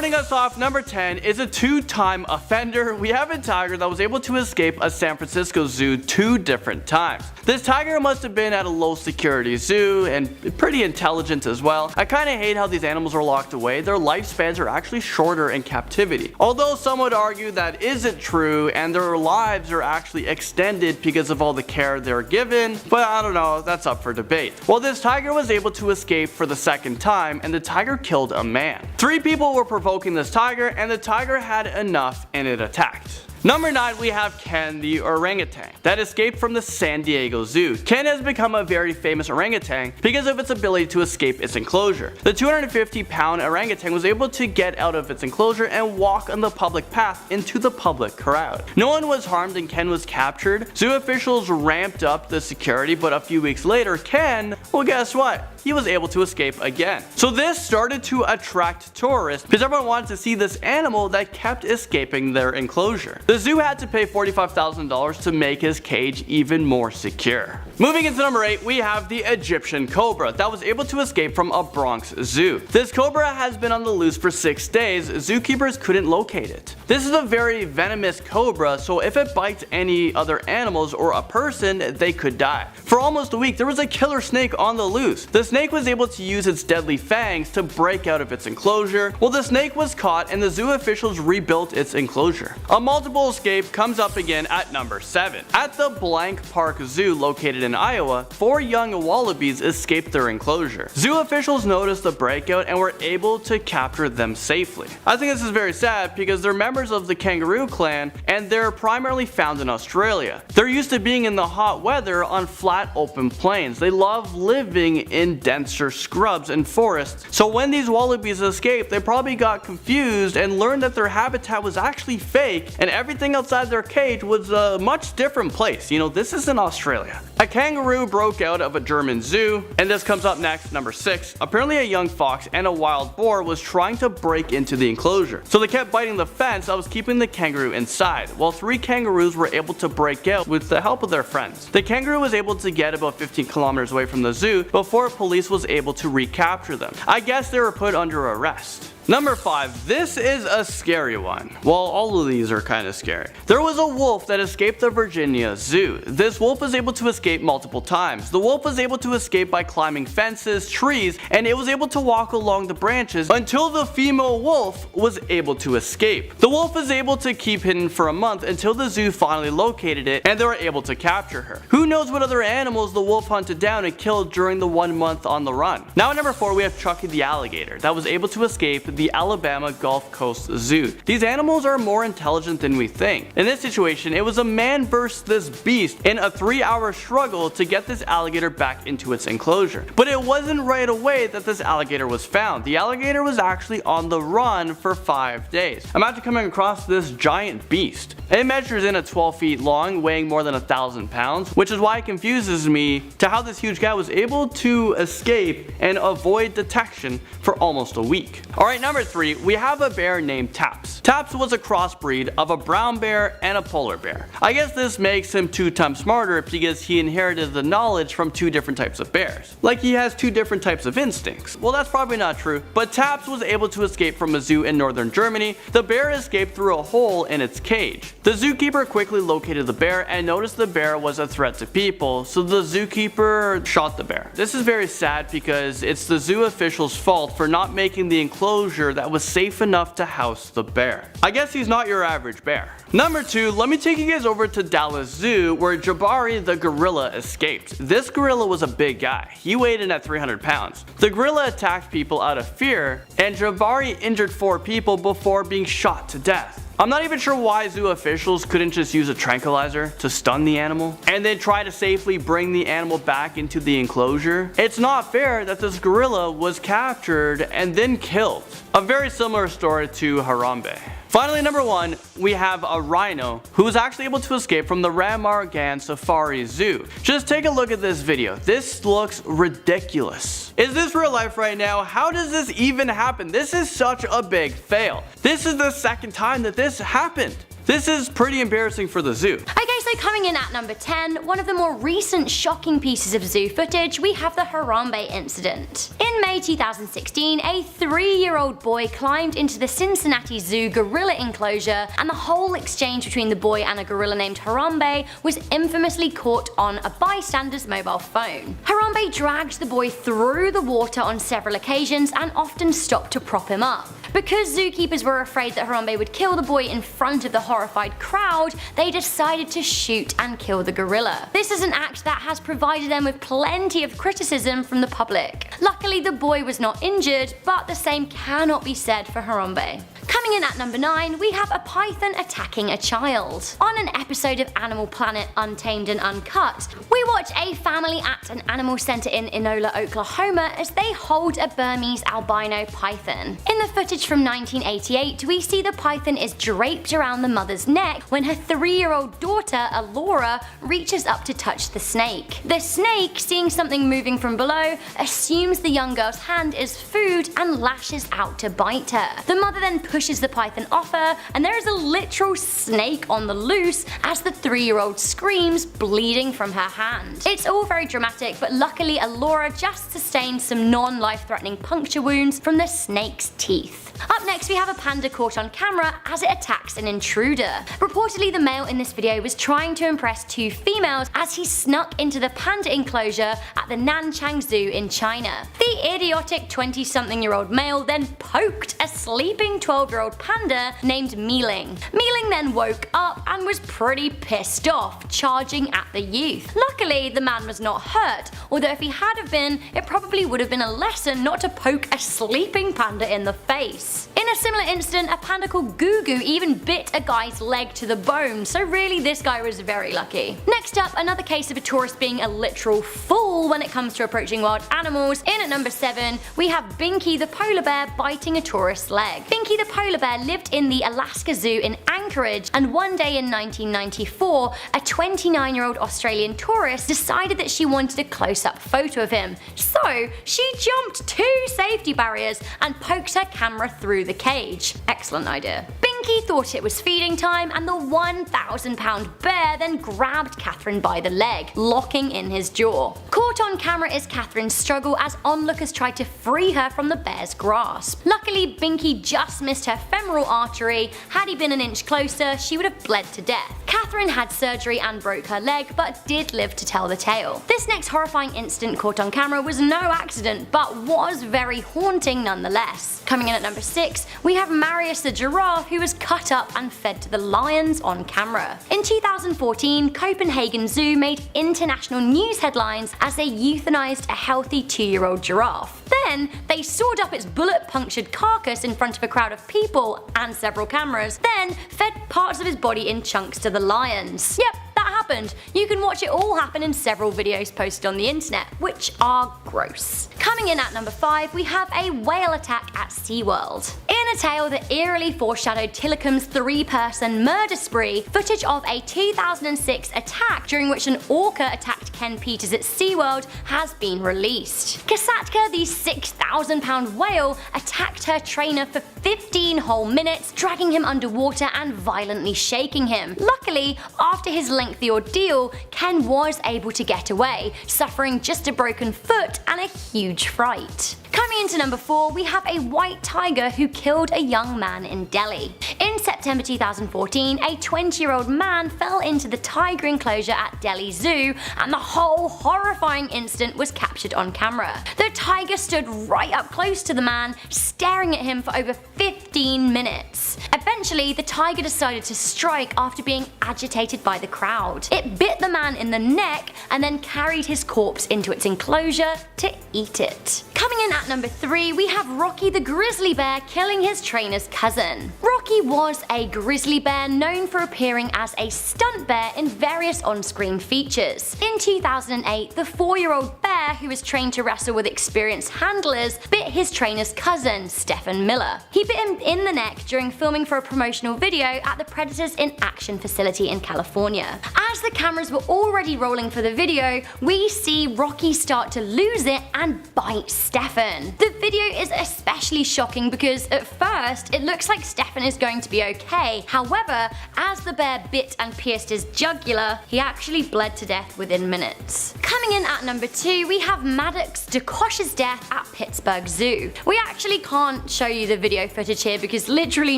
Starting us off, number 10 is a two-time offender. We have a tiger that was able to escape a San Francisco zoo 2 different times. This tiger must have been at a low security zoo and pretty intelligent as well. I kinda hate how these animals are locked away. Their lifespans are actually shorter in captivity. Although some would argue that isn't true and their lives are actually extended because of all the care they're given, but I don't know, that's up for debate. Well, this tiger was able to escape for the second time and the tiger killed a man. 3 people were provoking this tiger and the tiger had enough and it attacked. Number 9, we have Ken the orangutan that escaped from the San Diego Zoo. Ken has become a very famous orangutan because of its ability to escape its enclosure. The 250-pound orangutan was able to get out of its enclosure and walk on the public path into the public crowd. No one was harmed and Ken was captured. Zoo officials ramped up the security, but a few weeks later, Ken, well, guess what? He was able to escape again. So this started to attract tourists because everyone wanted to see this animal that kept escaping their enclosure. The zoo had to pay $45,000 to make his cage even more secure. Moving into number 8, we have the Egyptian cobra that was able to escape from a Bronx zoo. This cobra has been on the loose for 6 days. Zookeepers couldn't locate it. This is a very venomous cobra, so if it bites any other animals or a person, they could die. For almost a week, there was a killer snake on the loose. The snake was able to use its deadly fangs to break out of its enclosure. Well, the snake was caught and the zoo officials rebuilt its enclosure. A multiple escape comes up again at number 7. At the Blank Park Zoo located in Iowa, 4 young wallabies escaped their enclosure. Zoo officials noticed the breakout and were able to capture them safely. I think this is very sad because they're members of the kangaroo clan and they're primarily found in Australia. They're used to being in the hot weather on flat open plains. They love living in denser scrubs and forests. So when these wallabies escaped, they probably got confused and learned that their habitat was actually fake and everything outside their cage was a much different place. You know, this is in Australia. A kangaroo broke out of a German zoo, and this comes up next, number 6. Apparently a young fox and a wild boar was trying to break into the enclosure. So they kept biting the fence that was keeping the kangaroo inside, while 3 kangaroos were able to break out with the help of their friends. The kangaroo was able to get about 15 kilometers away from the zoo before police was able to recapture them. I guess they were put under arrest. Number 5, this is a scary one. Well, all of these are kind of scary. There was a wolf that escaped the Virginia Zoo. This wolf was able to escape multiple times. The wolf was able to escape by climbing fences, trees, and it was able to walk along the branches until the female wolf was able to escape. The wolf was able to keep hidden for a month until the zoo finally located it and they were able to capture her. Who knows what other animals the wolf hunted down and killed during the 1 month on the run. Now at number 4, we have Chucky the alligator that was able to escape the Alabama Gulf Coast Zoo. These animals are more intelligent than we think. In this situation, it was a man versus this beast in a 3-hour struggle to get this alligator back into its enclosure. But it wasn't right away that this alligator was found. The alligator was actually on the run for 5 days. Imagine coming across this giant beast. It measures in at 12 feet long, weighing more than 1,000 pounds, which is why it confuses me to how this huge guy was able to escape and avoid detection for almost a week. Alright, number 3, we have a bear named Taps. Taps was a crossbreed of a brown bear and a polar bear. I guess this makes him 2 times smarter because he inherited the knowledge from 2 different types of bears. Like he has 2 different types of instincts. Well, that's probably not true, but Taps was able to escape from a zoo in northern Germany. The bear escaped through a hole in its cage. The zookeeper quickly located the bear and noticed the bear was a threat to people, so the zookeeper shot the bear. This is very sad because it's the zoo official's fault for not making the enclosure that was safe enough to house the bear. I guess he's not your average bear. Number 2, let me take you guys over to Dallas Zoo where Jabari the gorilla escaped. This gorilla was a big guy. He weighed in at 300 pounds. The gorilla attacked people out of fear and Jabari injured 4 people before being shot to death. I'm not even sure why zoo officials couldn't just use a tranquilizer to stun the animal and then try to safely bring the animal back into the enclosure. It's not fair that this gorilla was captured and then killed. A very similar story to Harambe. Finally, number 1, we have a rhino who was actually able to escape from the Ramargan Safari Zoo. Just take a look at this video. This looks ridiculous. Is this real life right now? How does this even happen? This is such a big fail. This is the second time that this happened. This is pretty embarrassing for the zoo. Okay, so coming in at number 10, one of the more recent shocking pieces of zoo footage, we have the Harambe incident. In May 2016, a 3-year-old boy climbed into the Cincinnati Zoo gorilla enclosure, and the whole exchange between the boy and a gorilla named Harambe was infamously caught on a bystander's mobile phone. Harambe dragged the boy through the water on several occasions and often stopped to prop him up. Because zookeepers were afraid that Harambe would kill the boy in front of the horrified crowd, they decided to shoot and kill the gorilla. This is an act that has provided them with plenty of criticism from the public. Luckily, the boy was not injured, but the same cannot be said for Harambe. Coming in at number 9, we have a python attacking a child. On an episode of Animal Planet Untamed and Uncut, we watch a family at an animal center in Enola, Oklahoma as they hold a Burmese albino python. In the footage from 1988, we see the python is draped around the mother's neck when her 3-year-old daughter, Alora, reaches up to touch the snake. The snake, seeing something moving from below, assumes the young girl's hand is food and lashes out to bite her. The mother then pushes the python off her, and there is a literal snake on the loose as the 3-year-old screams, bleeding from her hand. It's all very dramatic, but luckily Alora just sustained some non-life-threatening puncture wounds from the snake's teeth. Up next, we have a panda caught on camera as it attacks an intruder. Reportedly, the male in this video was trying to impress 2 females as he snuck into the panda enclosure at the Nanchang Zoo in China. The idiotic 20-something-year-old male then poked a sleeping 12-year-old panda named Mealing. Mealing then woke up and was pretty pissed off, charging at the youth. Luckily, the man was not hurt, although if he had have been, it probably would have been a lesson not to poke a sleeping panda in the face. In a similar incident, a panda called Gugu even bit a guy's leg to the bone, so really this guy was very lucky. Next up, another case of a tourist being a literal fool when it comes to approaching wild animals. In at number 7, we have Binky the polar bear biting a tourist's leg. Binky the polar bear lived in the Alaska Zoo in Anchorage, and one day in 1994, a 29-year-old Australian tourist decided that she wanted a close-up photo of him. So she jumped 2 safety barriers and poked her camera through the cage. Excellent idea. Binky thought it was feeding time, and the 1,000-pound bear then grabbed Catherine by the leg, locking in his jaw. Caught on camera is Catherine's struggle as onlookers tried to free her from the bear's grasp. Luckily, Binky just missed her femoral artery. Had he been an inch closer, she would have bled to death. Catherine had surgery and broke her leg, but did live to tell the tale. This next horrifying incident caught on camera was no accident, but was very haunting nonetheless. Coming in at number 6, we have Marius the giraffe, who was cut up and fed to the lions on camera. In 2014, Copenhagen Zoo made international news headlines as they euthanized a healthy 2-year-old giraffe. Then, they sawed up its bullet-punctured carcass in front of a crowd of people and several cameras, then fed parts of his body in chunks to the lions. Yep, that happened. You can watch it all happen in several videos posted on the internet, which are gross. Coming in at number 5, we have a whale attack at SeaWorld. In a tale that eerily foreshadowed Tilikum's 3-person murder spree, footage of a 2006 attack during which an orca attacked Ken Peters at SeaWorld has been released. Kasatka, the 6,000-pound whale, attacked her trainer for 15 whole minutes, dragging him underwater and violently shaking him. Luckily, after his lengthy ordeal, Ken was able to get away, suffering just a broken foot and a huge fright. Coming into number 4, we have a white tiger who killed a young man in Delhi. In September 2014, a 20-year-old man fell into the tiger enclosure at Delhi Zoo, and the whole horrifying incident was captured on camera. The tiger stood right up close to the man, staring at him for over 15 minutes. Eventually, the tiger decided to strike after being agitated by the crowd. It bit the man in the neck and then carried his corpse into its enclosure to eat it. Coming in at number 3, we have Rocky the grizzly bear killing his trainer's cousin. Rocky was a grizzly bear known for appearing as a stunt bear in various on-screen features. In 2008, the 4-year-old bear, who was trained to wrestle with experienced handlers, bit his trainer's cousin, Stephen Miller. He bit him in the neck during filming for a promotional video at the Predators in Action facility in California. As the cameras were already rolling for the video, we see Rocky start to lose it and bite Stephen. Stefan. The video is especially shocking because at first it looks like Stefan is going to be okay. However, as the bear bit and pierced his jugular, he actually bled to death within minutes. Coming in at number 2, we have Maddox DeKosh's death at Pittsburgh Zoo. We actually can't show you the video footage here because literally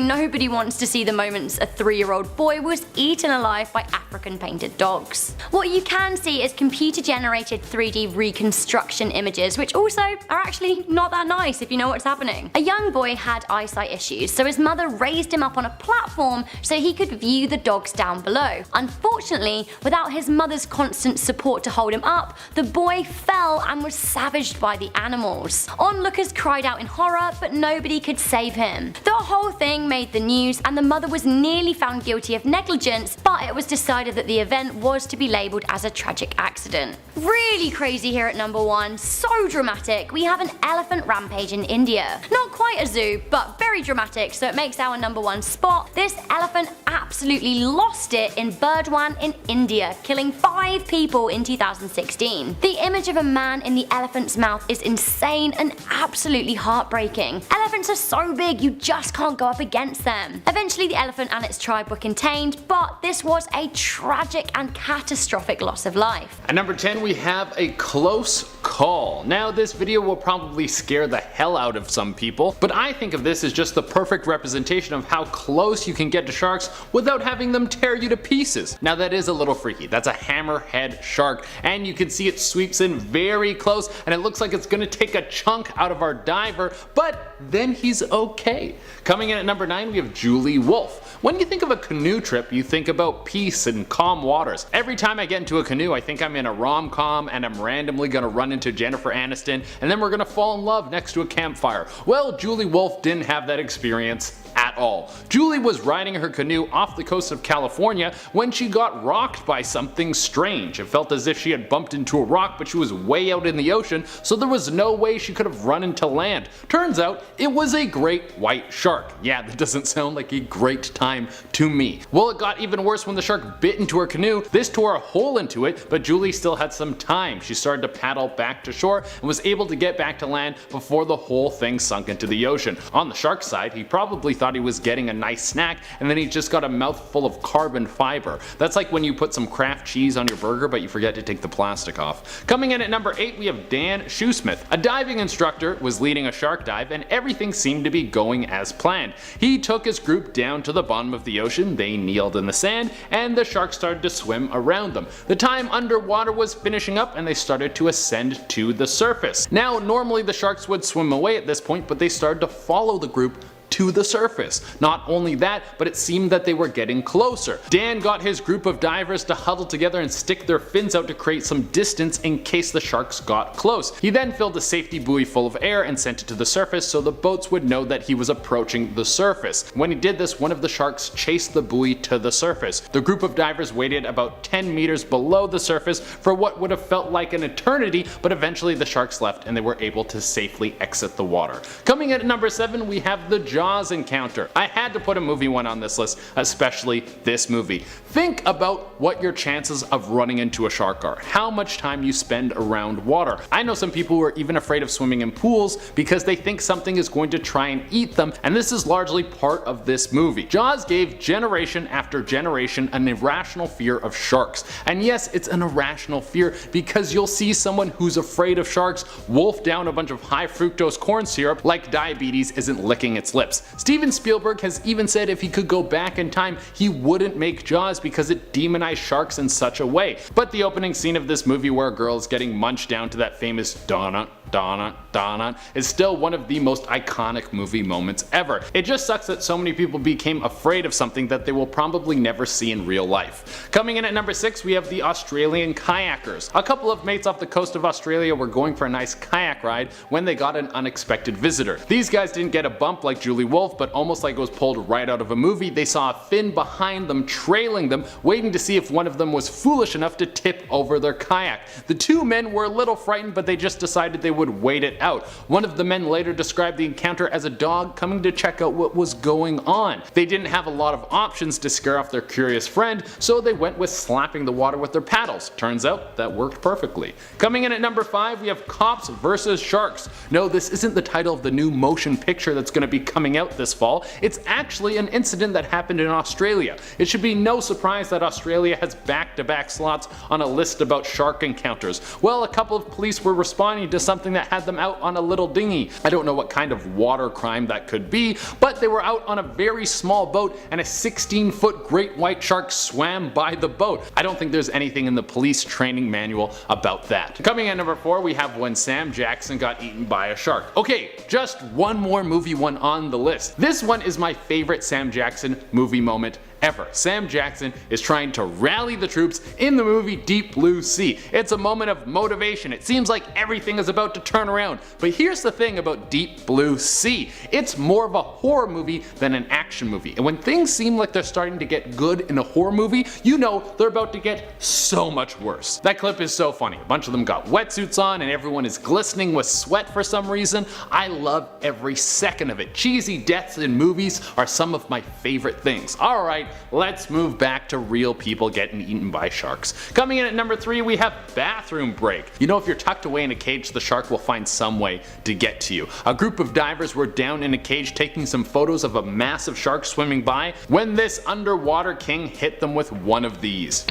nobody wants to see the moments a 3-year-old boy was eaten alive by African painted dogs. What you can see is computer generated 3D reconstruction images, which also are actually not that nice if you know what's happening. A young boy had eyesight issues, so his mother raised him up on a platform so he could view the dogs down below. Unfortunately, without his mother's constant support to hold him up, the boy fell and was savaged by the animals. Onlookers cried out in horror, but nobody could save him. The whole thing made the news and the mother was nearly found guilty of negligence, but it was decided that the event was to be labelled as a tragic accident. Really crazy here at number 1, so dramatic. We have an elephant rampage in India. Not quite a zoo, but very dramatic, so it makes our number 1 spot. This elephant absolutely lost it in Burdwan in India, killing 5 people in 2016. The image of a man in the elephant's mouth is insane and absolutely heartbreaking. Elephants are so big you just can't go up against them. Eventually the elephant and its tribe were contained, but this was a tragic and catastrophic loss of life. At number 10 we have a close call. Now this video will probably scare the hell out of some people, but I think of this as just the perfect representation of how close you can get to sharks without having them tear you to pieces. Now that is a little freaky. That's a hammerhead shark and you can see it sweeps in very close and it looks like it's gonna take a chunk out of our diver, but then he's okay. Coming in at number 9 we have Julie Wolfe. When you think of a canoe trip you think about peace and calm waters. Every time I get into a canoe I think I'm in a rom-com and I'm randomly gonna run into Jennifer Aniston and then we're gonna fall in love next to a campfire. Well, Julie Wolfe didn't have that experience at all. Julie was riding her canoe off the coast of California when she got rocked by something strange. It felt as if she had bumped into a rock, but she was way out in the ocean, so there was no way she could have run into land. Turns out it was a great white shark. Yeah, that doesn't sound like a great time to me. Well, it got even worse when the shark bit into her canoe. This tore a hole into it, but Julie still had some time. She started to paddle back to shore and was able to get back to land before the whole thing sunk into the ocean. On the shark's side, he probably thought he was getting a nice snack and then he just got a mouthful of carbon fiber. That's like when you put some Kraft cheese on your burger but you forget to take the plastic off. Coming in at number 8 we have Dan Shoesmith. A diving instructor was leading a shark dive and everything seemed to be going as planned. He took his group down to the bottom of the ocean, they kneeled in the sand and the sharks started to swim around them. The time underwater was finishing up and they started to ascend to the surface. Now normally the sharks would swim away at this point, but they started to follow the group to the surface. Not only that, but it seemed that they were getting closer. Dan got his group of divers to huddle together and stick their fins out to create some distance in case the sharks got close. He then filled a safety buoy full of air and sent it to the surface so the boats would know that he was approaching the surface. When he did this, one of the sharks chased the buoy to the surface. The group of divers waited about 10 meters below the surface for what would have felt like an eternity, but eventually the sharks left and they were able to safely exit the water. Coming in at number 7 we have the Jaws encounter. I had to put a movie one on this list, especially this movie. Think about what your chances of running into a shark are, how much time you spend around water. I know some people who are even afraid of swimming in pools because they think something is going to try and eat them, and this is largely part of this movie. Jaws gave generation after generation an irrational fear of sharks. And yes, it's an irrational fear because you'll see someone who's afraid of sharks wolf down a bunch of high fructose corn syrup like diabetes isn't licking its lips. Steven Spielberg has even said if he could go back in time, he wouldn't make Jaws because it demonized sharks in such a way. But the opening scene of this movie where a girl is getting munched down to that famous Donna, Donna, Donna is still one of the most iconic movie moments ever. It just sucks that so many people became afraid of something that they will probably never see in real life. Coming in at number 6 we have the Australian kayakers. A couple of mates off the coast of Australia were going for a nice kayak ride when they got an unexpected visitor. These guys didn't get a bump like Julie Julie Wolf, but almost like it was pulled right out of a movie, they saw a fin behind them trailing them, waiting to see if one of them was foolish enough to tip over their kayak. The two men were a little frightened, but they just decided they would wait it out. One of the men later described the encounter as a dog coming to check out what was going on. They didn't have a lot of options to scare off their curious friend, so they went with slapping the water with their paddles. Turns out that worked perfectly. Coming in at number 5, we have Cops vs. Sharks. No, this isn't the title of the new motion picture that's going to be coming out this fall. It's actually an incident that happened in Australia. It should be no surprise that Australia has back-to-back slots on a list about shark encounters. Well, a couple of police were responding to something that had them out on a little dinghy. I don't know what kind of water crime that could be, but they were out on a very small boat and a 16-foot great white shark swam by the boat. I don't think there's anything in the police training manual about that. Coming at number 4, we have when Sam Jackson got eaten by a shark. Okay, just one more movie one on the list. This one is my favorite Sam Jackson movie moment ever. Sam Jackson is trying to rally the troops in the movie Deep Blue Sea. It's a moment of motivation. It seems like everything is about to turn around. But here's the thing about Deep Blue Sea. It's more of a horror movie than an action movie. And when things seem like they're starting to get good in a horror movie, you know they're about to get so much worse. That clip is so funny. A bunch of them got wetsuits on and everyone is glistening with sweat for some reason. I love every second of it. Cheesy deaths in movies are some of my favorite things. Alright, let's move back to real people getting eaten by sharks. Coming in at number 3, we have bathroom break. You know, if you're tucked away in a cage, the shark will find some way to get to you. A group of divers were down in a cage taking some photos of a massive shark swimming by when this underwater king hit them with one of these.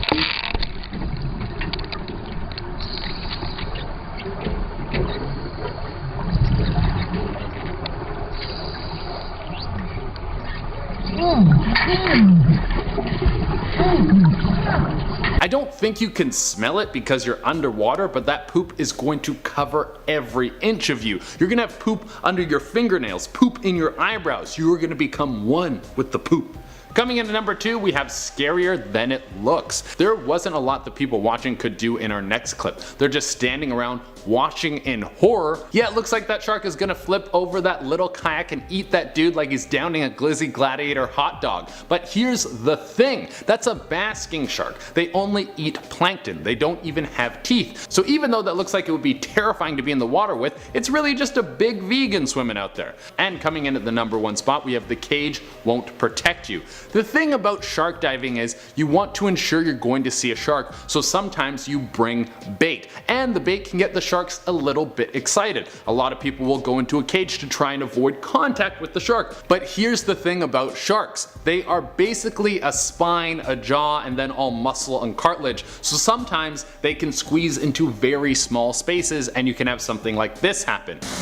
I don't think you can smell it because you're underwater, but that poop is going to cover every inch of you. You're gonna have poop under your fingernails, poop in your eyebrows. You are gonna become one with the poop. Coming into number 2, we have scarier than it looks. There wasn't a lot the people watching could do in our next clip. They're just standing around watching in horror. Yeah, it looks like that shark is gonna flip over that little kayak and eat that dude like he's downing a Glizzy Gladiator hot dog. But here's the thing, that's a basking shark. They only eat plankton. They don't even have teeth. So even though that looks like it would be terrifying to be in the water with, it's really just a big vegan swimming out there. And coming in at the number 1 spot, we have the cage won't protect you. The thing about shark diving is you want to ensure you're going to see a shark, so sometimes you bring bait. And the bait can get the sharks a little bit excited. A lot of people will go into a cage to try and avoid contact with the shark. But here's the thing about sharks. They are basically a spine, a jaw, and then all muscle and cartilage. So sometimes they can squeeze into very small spaces and you can have something like this happen. He's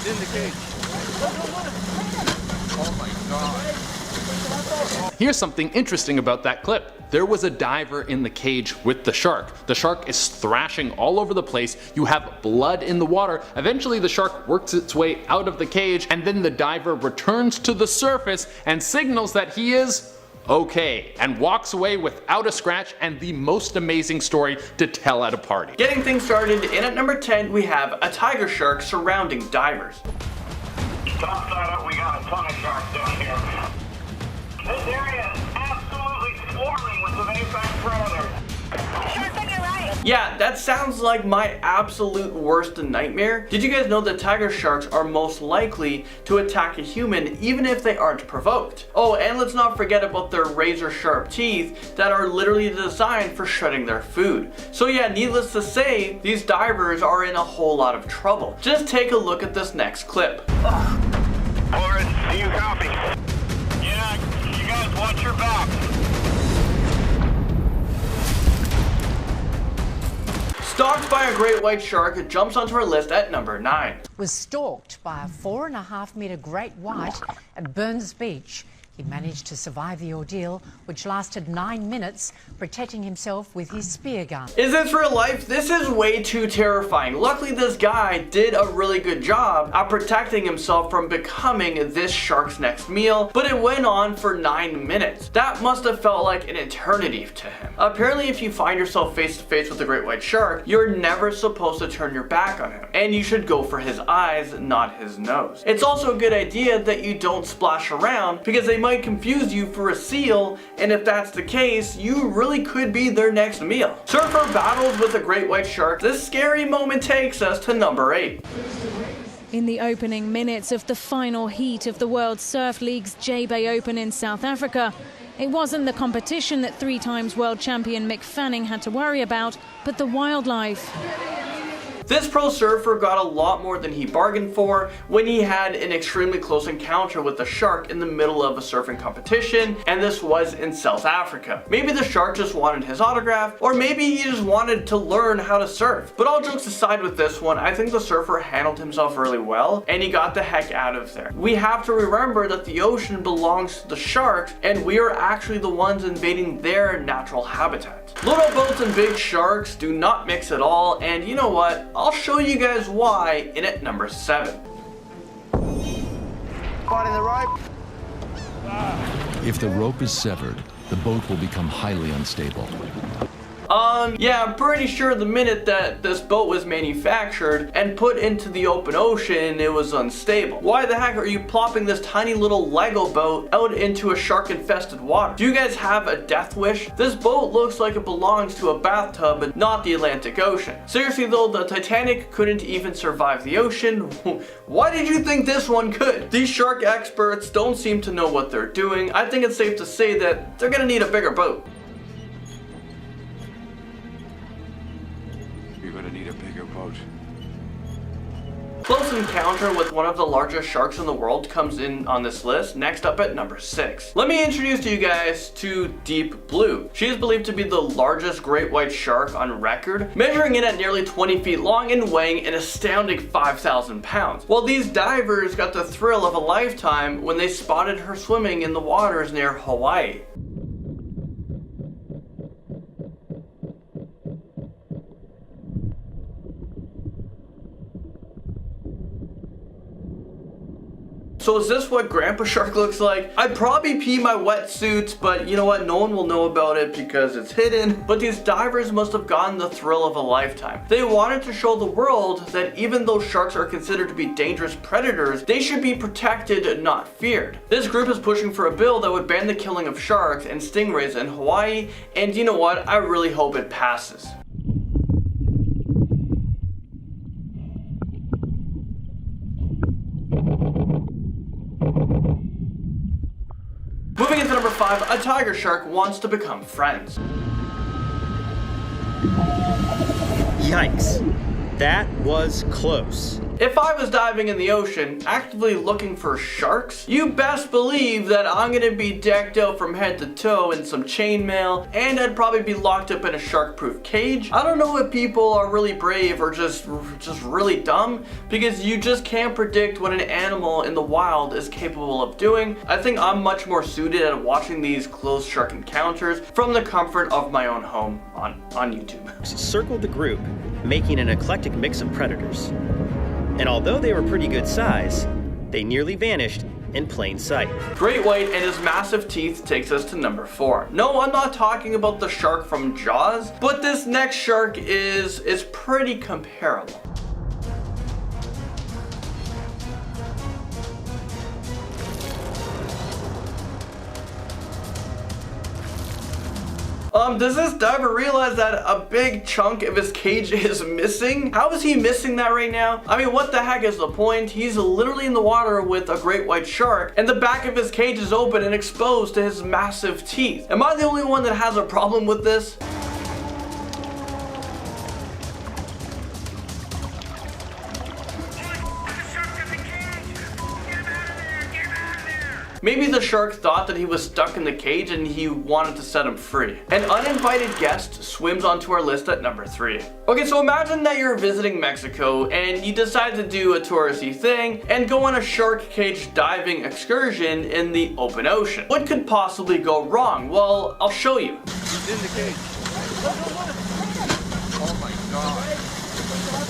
in the cage. Oh my God. Here's something interesting about that clip. There was a diver in the cage with the shark. The shark is thrashing all over the place. You have blood in the water. Eventually the shark works its way out of the cage and then the diver returns to the surface and signals that he is okay and walks away without a scratch and the most amazing story to tell at a party. Getting things started, in at number 10 we have a tiger shark surrounding divers. Stop that up, we got a ton of sharks down here. This area is absolutely swarming with the Mayfair predators. Sharks on your right. Yeah, that sounds like my absolute worst nightmare. Did you guys know that tiger sharks are most likely to attack a human even if they aren't provoked? Oh, and let's not forget about their razor sharp teeth that are literally designed for shredding their food. So yeah, needless to say, these divers are in a whole lot of trouble. Just take a look at this next clip. Boris, do you copy? Yeah, you guys watch your back. Stalked by a great white shark, it jumps onto our list at number 9. Was stalked by a 4.5 metre great white at Burns Beach. He managed to survive the ordeal, which lasted 9 minutes, protecting himself with his spear gun. Is this real life? This is way too terrifying. Luckily, this guy did a really good job at protecting himself from becoming this shark's next meal, but it went on for 9 minutes. That must have felt like an eternity to him. Apparently, if you find yourself face to face with a great white shark, you're never supposed to turn your back on him, and you should go for his eyes, not his nose. It's also a good idea that you don't splash around, because they might confuse you for a seal, and if that's the case, you really could be their next meal. Surfer battles with a great white shark. This scary moment takes us to number 8. In the opening minutes of the final heat of the World Surf League's J-Bay Open in South Africa, it wasn't the competition that 3-time world champion Mick Fanning had to worry about, but the wildlife. This pro surfer got a lot more than he bargained for when he had an extremely close encounter with a shark in the middle of a surfing competition, and this was in South Africa. Maybe the shark just wanted his autograph, or maybe he just wanted to learn how to surf. But all jokes aside with this one, I think the surfer handled himself really well, and he got the heck out of there. We have to remember that the ocean belongs to the sharks, and we are actually the ones invading their natural habitat. Little boats and big sharks do not mix at all, and you know what? I'll show you guys why in at number 7. Fighting the rope. If the rope is severed, the boat will become highly unstable. Yeah, I'm pretty sure the minute that this boat was manufactured and put into the open ocean, it was unstable. Why the heck are you plopping this tiny little Lego boat out into a shark-infested water? Do you guys have a death wish? This boat looks like it belongs to a bathtub and not the Atlantic Ocean. Seriously though, the Titanic couldn't even survive the ocean. Why did you think this one could? These shark experts don't seem to know what they're doing. I think it's safe to say that they're gonna need a bigger boat. You're gonna need a bigger boat. Close encounter with one of the largest sharks in the world comes in on this list, next up at number 6. Let me introduce to you guys to Deep Blue. She is believed to be the largest great white shark on record, measuring in at nearly 20 feet long and weighing an astounding 5,000 pounds. Well, these divers got the thrill of a lifetime when they spotted her swimming in the waters near Hawaii. So is this what Grandpa Shark looks like? I'd probably pee my wetsuit, but you know what? No one will know about it because it's hidden. But these divers must have gotten the thrill of a lifetime. They wanted to show the world that even though sharks are considered to be dangerous predators, they should be protected, not feared. This group is pushing for a bill that would ban the killing of sharks and stingrays in Hawaii, and you know what? I really hope it passes. Moving into number 5, a tiger shark wants to become friends. Yikes. That was close. If I was diving in the ocean, actively looking for sharks, you best believe that I'm gonna be decked out from head to toe in some chainmail, and I'd probably be locked up in a shark-proof cage. I don't know if people are really brave or just really dumb, because you just can't predict what an animal in the wild is capable of doing. I think I'm much more suited at watching these close shark encounters from the comfort of my own home on YouTube. Circled the group, making an eclectic mix of predators. And although they were pretty good size, they nearly vanished in plain sight. Great white and his massive teeth takes us to number 4. No, I'm not talking about the shark from Jaws, but this next shark is pretty comparable. Does this diver realize that a big chunk of his cage is missing? How is he missing that right now? I mean, what the heck is the point? He's literally in the water with a great white shark, and the back of his cage is open and exposed to his massive teeth. Am I the only one that has a problem with this? Maybe the shark thought that he was stuck in the cage and he wanted to set him free. An uninvited guest swims onto our list at number 3. Okay, so imagine that you're visiting Mexico and you decide to do a touristy thing and go on a shark cage diving excursion in the open ocean. What could possibly go wrong? Well, I'll show you. He's in the cage. Oh my god.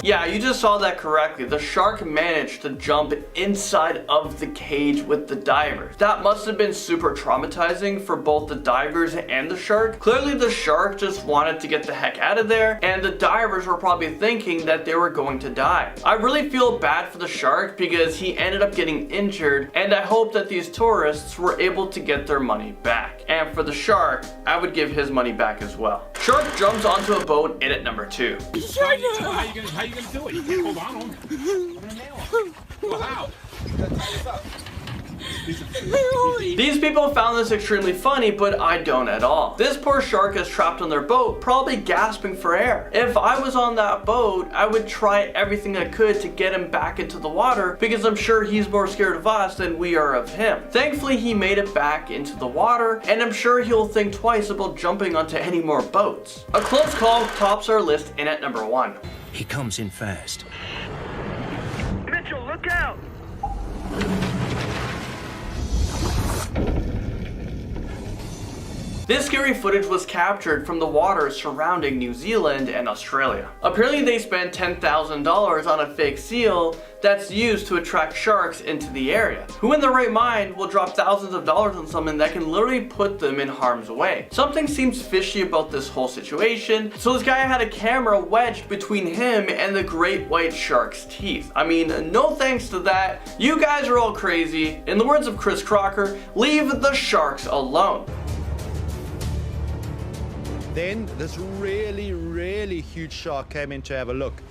Yeah, you just saw that correctly. The shark managed to jump inside of the cage with the divers. That must have been super traumatizing for both the divers and the shark. Clearly the shark just wanted to get the heck out of there, and the divers were probably thinking that they were going to die. I really feel bad for the shark because he ended up getting injured, and I hope that these tourists were able to get their money back. And for the shark, I would give his money back as well. Shark jumps onto a boat in at number 2. How you gonna do it? You can't hold on to him. I'm gonna nail him. Well, how? These people found this extremely funny, but I don't at all. This poor shark is trapped on their boat, probably gasping for air. If I was on that boat, I would try everything I could to get him back into the water because I'm sure he's more scared of us than we are of him. Thankfully, he made it back into the water, and I'm sure he'll think twice about jumping onto any more boats. A close call tops our list in at number 1. He comes in fast. Mitchell, look out! This scary footage was captured from the waters surrounding New Zealand and Australia. Apparently they spent $10,000 on a fake seal that's used to attract sharks into the area. Who in their right mind will drop thousands of dollars on something that can literally put them in harm's way? Something seems fishy about this whole situation, so this guy had a camera wedged between him and the great white shark's teeth. I mean, no thanks to that. You guys are all crazy. In the words of Chris Crocker, leave the sharks alone. Then this really huge shark came in to have a look.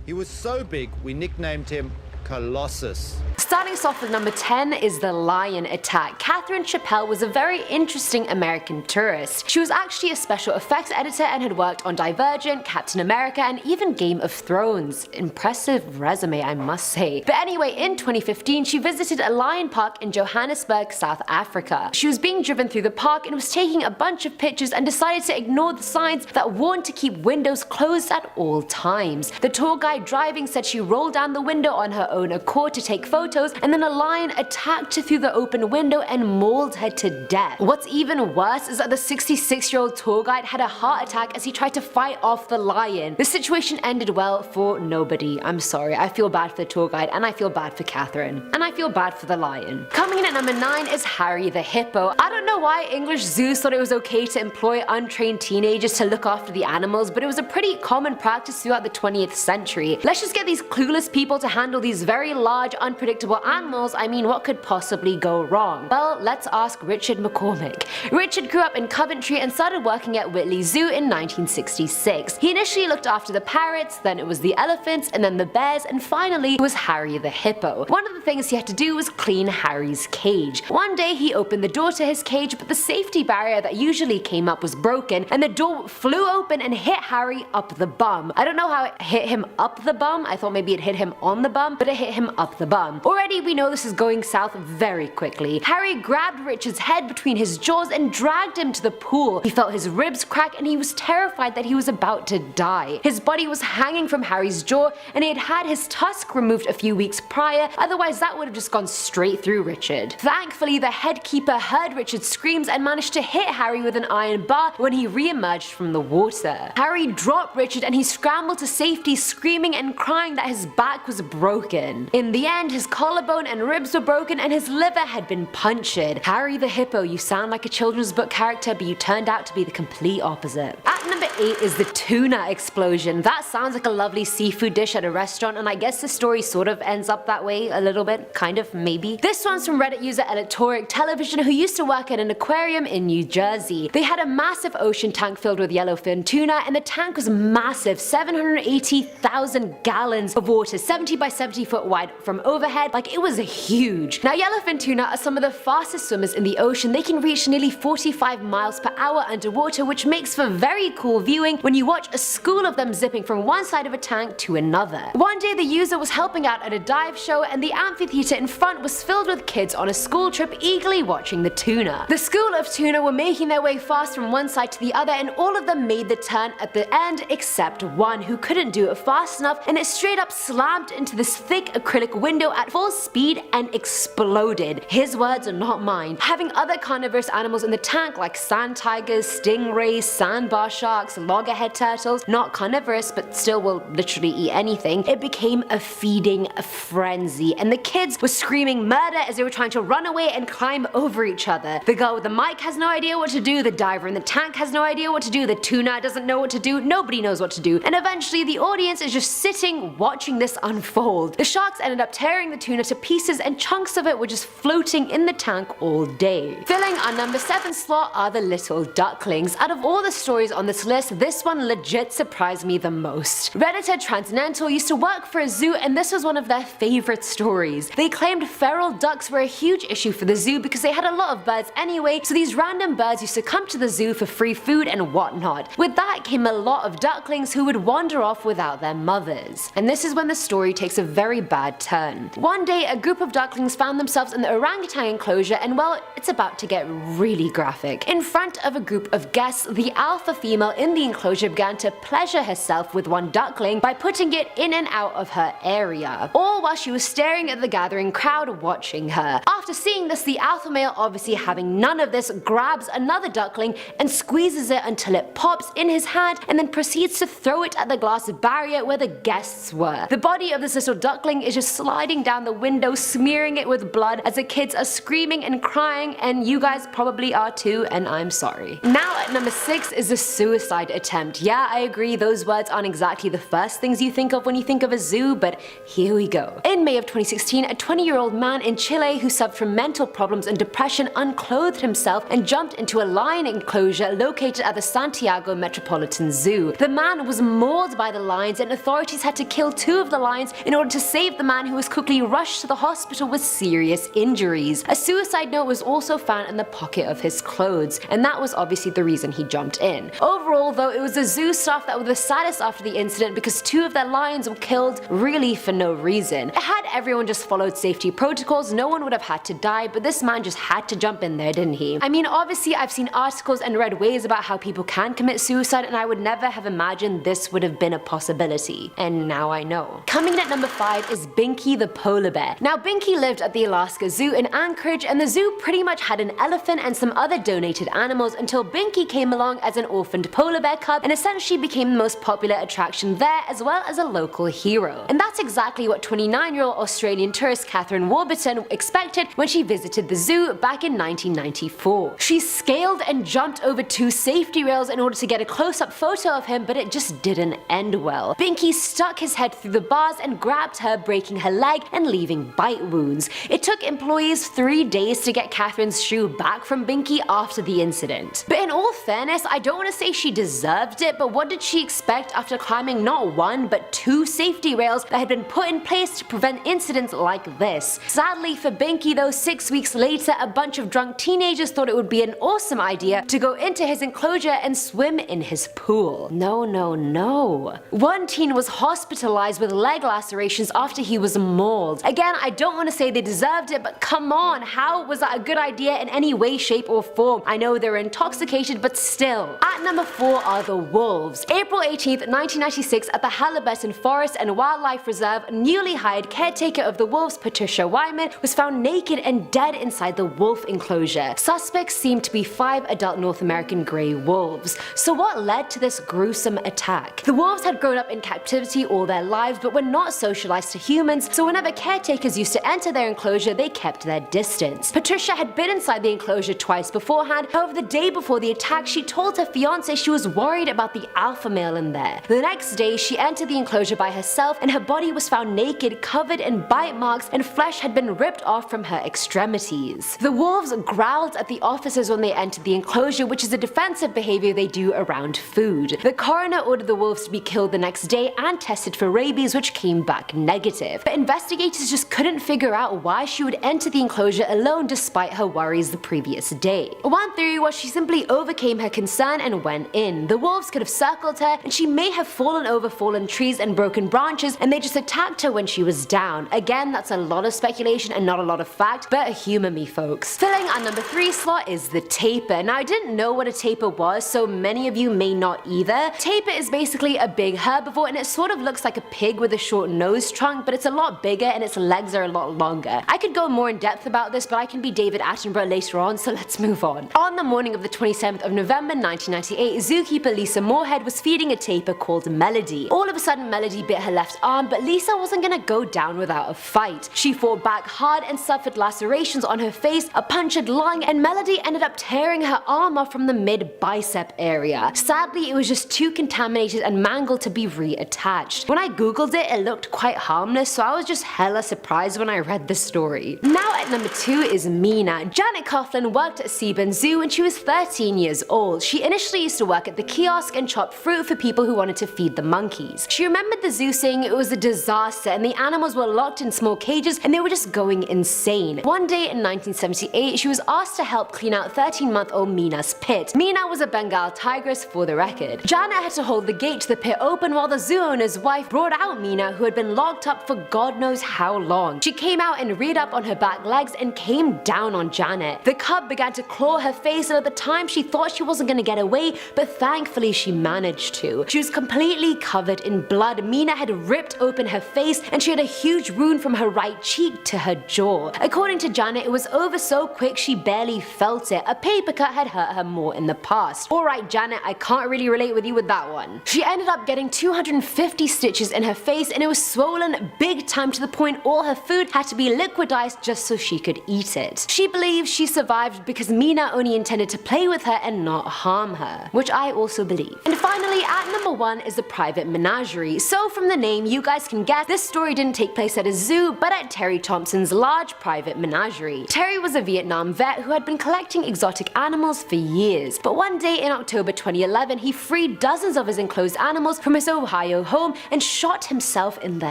He was so big, we nicknamed him Colossus. Starting us off with number 10 is the lion attack. Catherine Chappelle was a very interesting American tourist. She was actually a special effects editor and had worked on Divergent, Captain America, and even Game of Thrones. Impressive resume, I must say. But anyway, in 2015, she visited a lion park in Johannesburg, South Africa. She was being driven through the park and was taking a bunch of pictures and decided to ignore the signs that warned to keep windows closed at all times. The tour guide driving said she rolled down the window on her own accord to take photos, and then a lion attacked her through the open window and mauled her to death. What's even worse is that the 66-year-old tour guide had a heart attack as he tried to fight off the lion. The situation ended well for nobody. I'm sorry, I feel bad for the tour guide, and I feel bad for Catherine, and I feel bad for the lion. Coming in at number 9 is Harry the hippo. I don't know why English zoos thought it was okay to employ untrained teenagers to look after the animals, but it was a pretty common practice throughout the 20th century. Let's just get these clueless people to handle these very large, unpredictable animals. I mean, what could possibly go wrong? Well, let's ask Richard McCormick. Richard grew up in Coventry and started working at Whitley Zoo in 1966. He initially looked after the parrots, then it was the elephants, and then the bears, and finally it was Harry the hippo. One of the things he had to do was clean Harry's cage. One day he opened the door to his cage, but the safety barrier that usually came up was broken, and the door flew open and hit Harry up the bum. I don't know how it hit him up the bum. I thought maybe it hit him on the bum, but it hit him up the bum. Already we know this is going south very quickly. Harry grabbed Richard's head between his jaws and dragged him to the pool. He felt his ribs crack and he was terrified that he was about to die. His body was hanging from Harry's jaw and he had had his tusk removed a few weeks prior, otherwise that would have just gone straight through Richard. Thankfully, the head keeper heard Richard's screams and managed to hit Harry with an iron bar when he re-emerged from the water. Harry dropped Richard and he scrambled to safety, screaming and crying that his back was broken. In the end, his collarbone and ribs were broken and his liver had been punctured. Harry the hippo, you sound like a children's book character, but you turned out to be the complete opposite. At number 8 is the tuna explosion. That sounds like a lovely seafood dish at a restaurant, and I guess the story sort of ends up that way a little bit, kind of, maybe. This one's from Reddit user Electoric Television, who used to work at an aquarium in New Jersey. They had a massive ocean tank filled with yellowfin tuna, and the tank was massive, 780,000 gallons of water, 70 by 70 foot wide from overhead. Like, it was huge. Now, yellowfin tuna are some of the fastest swimmers in the ocean. They can reach nearly 45 miles per hour underwater, which makes for very cool viewing when you watch a school of them zipping from one side of a tank to another. One day the user was helping out at a dive show and the amphitheater in front was filled with kids on a school trip eagerly watching the tuna. The school of tuna were making their way fast from one side to the other and all of them made the turn at the end except one who couldn't do it fast enough, and it straight up slammed into this thick acrylic window at full speed and exploded. His words are not mine. Having other carnivorous animals in the tank like sand tigers, stingrays, sandbar sharks, loggerhead turtles, not carnivorous but still will literally eat anything, it became a feeding frenzy and the kids were screaming murder as they were trying to run away and climb over each other. The girl with the mic has no idea what to do, the diver in the tank has no idea what to do, the tuna doesn't know what to do, nobody knows what to do, and eventually the audience is just sitting watching this unfold. The sharks ended up tearing the tuna to pieces and chunks of it were just floating in the tank all day. Filling our number 7 slot are the little ducklings. Out of all the stories on this list, this one legit surprised me the most. Redditor Transcendental used to work for a zoo and this was one of their favorite stories. They claimed feral ducks were a huge issue for the zoo because they had a lot of birds anyway, so these random birds used to come to the zoo for free food and whatnot. With that came a lot of ducklings who would wander off without their mothers. And this is when the story takes a very bad turn. One day a group of ducklings found themselves in the orangutan enclosure and well, it's about to get really graphic. In front of a group of guests, the alpha female in the enclosure began to pleasure herself with one duckling by putting it in and out of her area, all while she was staring at the gathering crowd watching her. After seeing this, the alpha male, obviously having none of this, grabs another duckling and squeezes it until it pops in his hand and then proceeds to throw it at the glass barrier where the guests were. The body of this little duckling is just sliding down the window, smearing it with blood as the kids are screaming and crying, and you guys probably are too, and I'm sorry. Now at number 6 is a suicide attempt. Yeah, I agree, those words aren't exactly the first things you think of when you think of a zoo, but here we go. In May of 2016, a 20-year-old man in Chile who suffered from mental problems and depression unclothed himself and jumped into a lion enclosure located at the Santiago Metropolitan Zoo. The man was mauled by the lions and authorities had to kill 2 of the lions in order to save the man, who was quickly rushed to the hospital with serious injuries. A suicide note was also found in the pocket of his clothes, and that was obviously the reason he jumped in. Overall though, it was the zoo staff that were the saddest after the incident because 2 of their lions were killed really for no reason. Had everyone just followed safety protocols, no one would have had to die, but this man just had to jump in there, didn't he? I mean, obviously I've seen articles and read ways about how people can commit suicide, and I would never have imagined this would have been a possibility, and now I know. Coming in at number 5 is Binky the polar bear. Now Binky lived at the Alaska Zoo in Anchorage, and the zoo pretty much had an elephant and some other donated animals until Binky came along as an orphaned polar bear cub and essentially became the most popular attraction there as well as a local hero. And that's exactly what 29-year-old Australian tourist Catherine Warburton expected when she visited the zoo back in 1994. She scaled and jumped over 2 safety rails in order to get a close-up photo of him, but it just didn't end well. Binky stuck his head through the bars and grabbed her, breaking her leg and leaving bite wounds. It took employees 3 days to get Catherine's shoe back from Binky after the incident. But in all fairness, I don't want to say she deserved it, but what did she expect after climbing not 1 but 2 safety rails that had been put in place to prevent incidents like this? Sadly for Binky though, 6 weeks later, a bunch of drunk teenagers thought it would be an awesome idea to go into his enclosure and swim in his pool. No, no, no. One teen was hospitalized with leg lacerations after he was mauled. Again, I don't want to say they deserved it, but come on, how was that a good idea in any way, shape or form? I know they were intoxicated, but still. At number 4 are the wolves. April 18th, 1996, at the Halliburton Forest and Wildlife Reserve, newly hired caretaker of the wolves, Patricia Wyman, was found naked and dead inside the wolf enclosure. Suspects seemed to be 5 adult North American grey wolves. So what led to this gruesome attack? The wolves had grown up in captivity all their lives but were not socialized to humans, so whenever caretakers used to enter their enclosure, they kept their distance. Patricia had been inside the enclosure twice beforehand. However, the day before the attack, she told her fiance she was worried about the alpha male in there. The next day, she entered the enclosure by herself and her body was found naked, covered in bite marks, and flesh had been ripped off from her extremities. The wolves growled at the officers when they entered the enclosure, which is a defensive behavior they do around food. The coroner ordered the wolves to be killed the next day and tested for rabies, which came back negative. But investigators just couldn't figure out why she would enter the enclosure alone despite her worries the previous day. One theory was she simply overcame her concern and went in. in. The wolves could have circled her, and she may have fallen over fallen trees and broken branches, and they just attacked her when she was down. Again, that's a lot of speculation and not a lot of fact, but humor me folks. Filling our number 3 slot is the tapir. Now I didn't know what a tapir was, so many of you may not either. Tapir is basically a big herbivore, and it sort of looks like a pig with a short nose trunk, but it's a lot bigger and its legs are a lot longer. I could go more in depth about this, but I can be David Attenborough later on, so let's move on. On the morning of the 27th of November 1998, zookeeper Lisa Moorhead was feeding a tapir called Melody. All of a sudden Melody bit her left arm, but Lisa wasn't gonna go down without a fight. She fought back hard and suffered lacerations on her face, a punctured lung, and Melody ended up tearing her arm off from the mid-bicep area. Sadly, it was just too contaminated and mangled to be reattached. When I googled it, it looked quite harmless, so I was just hella surprised when I read the story. Now at number 2 is Mina. Janet Coughlin worked at Seaburn Zoo when she was 13 years old. She initially used to work at the kiosk and chop fruit for people who wanted to feed the monkeys. She remembered the zoo saying it was a disaster and the animals were locked in small cages and they were just going insane. One day in 1978, she was asked to help clean out 13-month-old Mina's pit. Mina was a Bengal tigress for the record. Janet had to hold the gate to the pit open while the zoo owner's wife brought out Mina, who had been locked up for God knows how long. She came out and reared up on her back legs and came down on Janet. The cub began to claw her face, and at the time she thought she wasn't gonna get away, but thankfully she managed to. She was completely covered in blood. Mina had ripped open her face and she had a huge wound from her right cheek to her jaw. According to Janet, it was over so quick she barely felt it. A paper cut had hurt her more in the past. Alright Janet, I can't really relate with you with that one. She ended up getting 250 stitches in her face and it was swollen big time to the point all her food had to be liquidized just so she could eat it. She believes she survived because Mina only intended to play with her and not harm her, which I also believe. And finally, at number 1 is the private menagerie. So from the name, you guys can guess this story didn't take place at a zoo, but at Terry Thompson's large private menagerie. Terry was a Vietnam vet who had been collecting exotic animals for years, but one day in October 2011, he freed dozens of his enclosed animals from his Ohio home and shot himself in the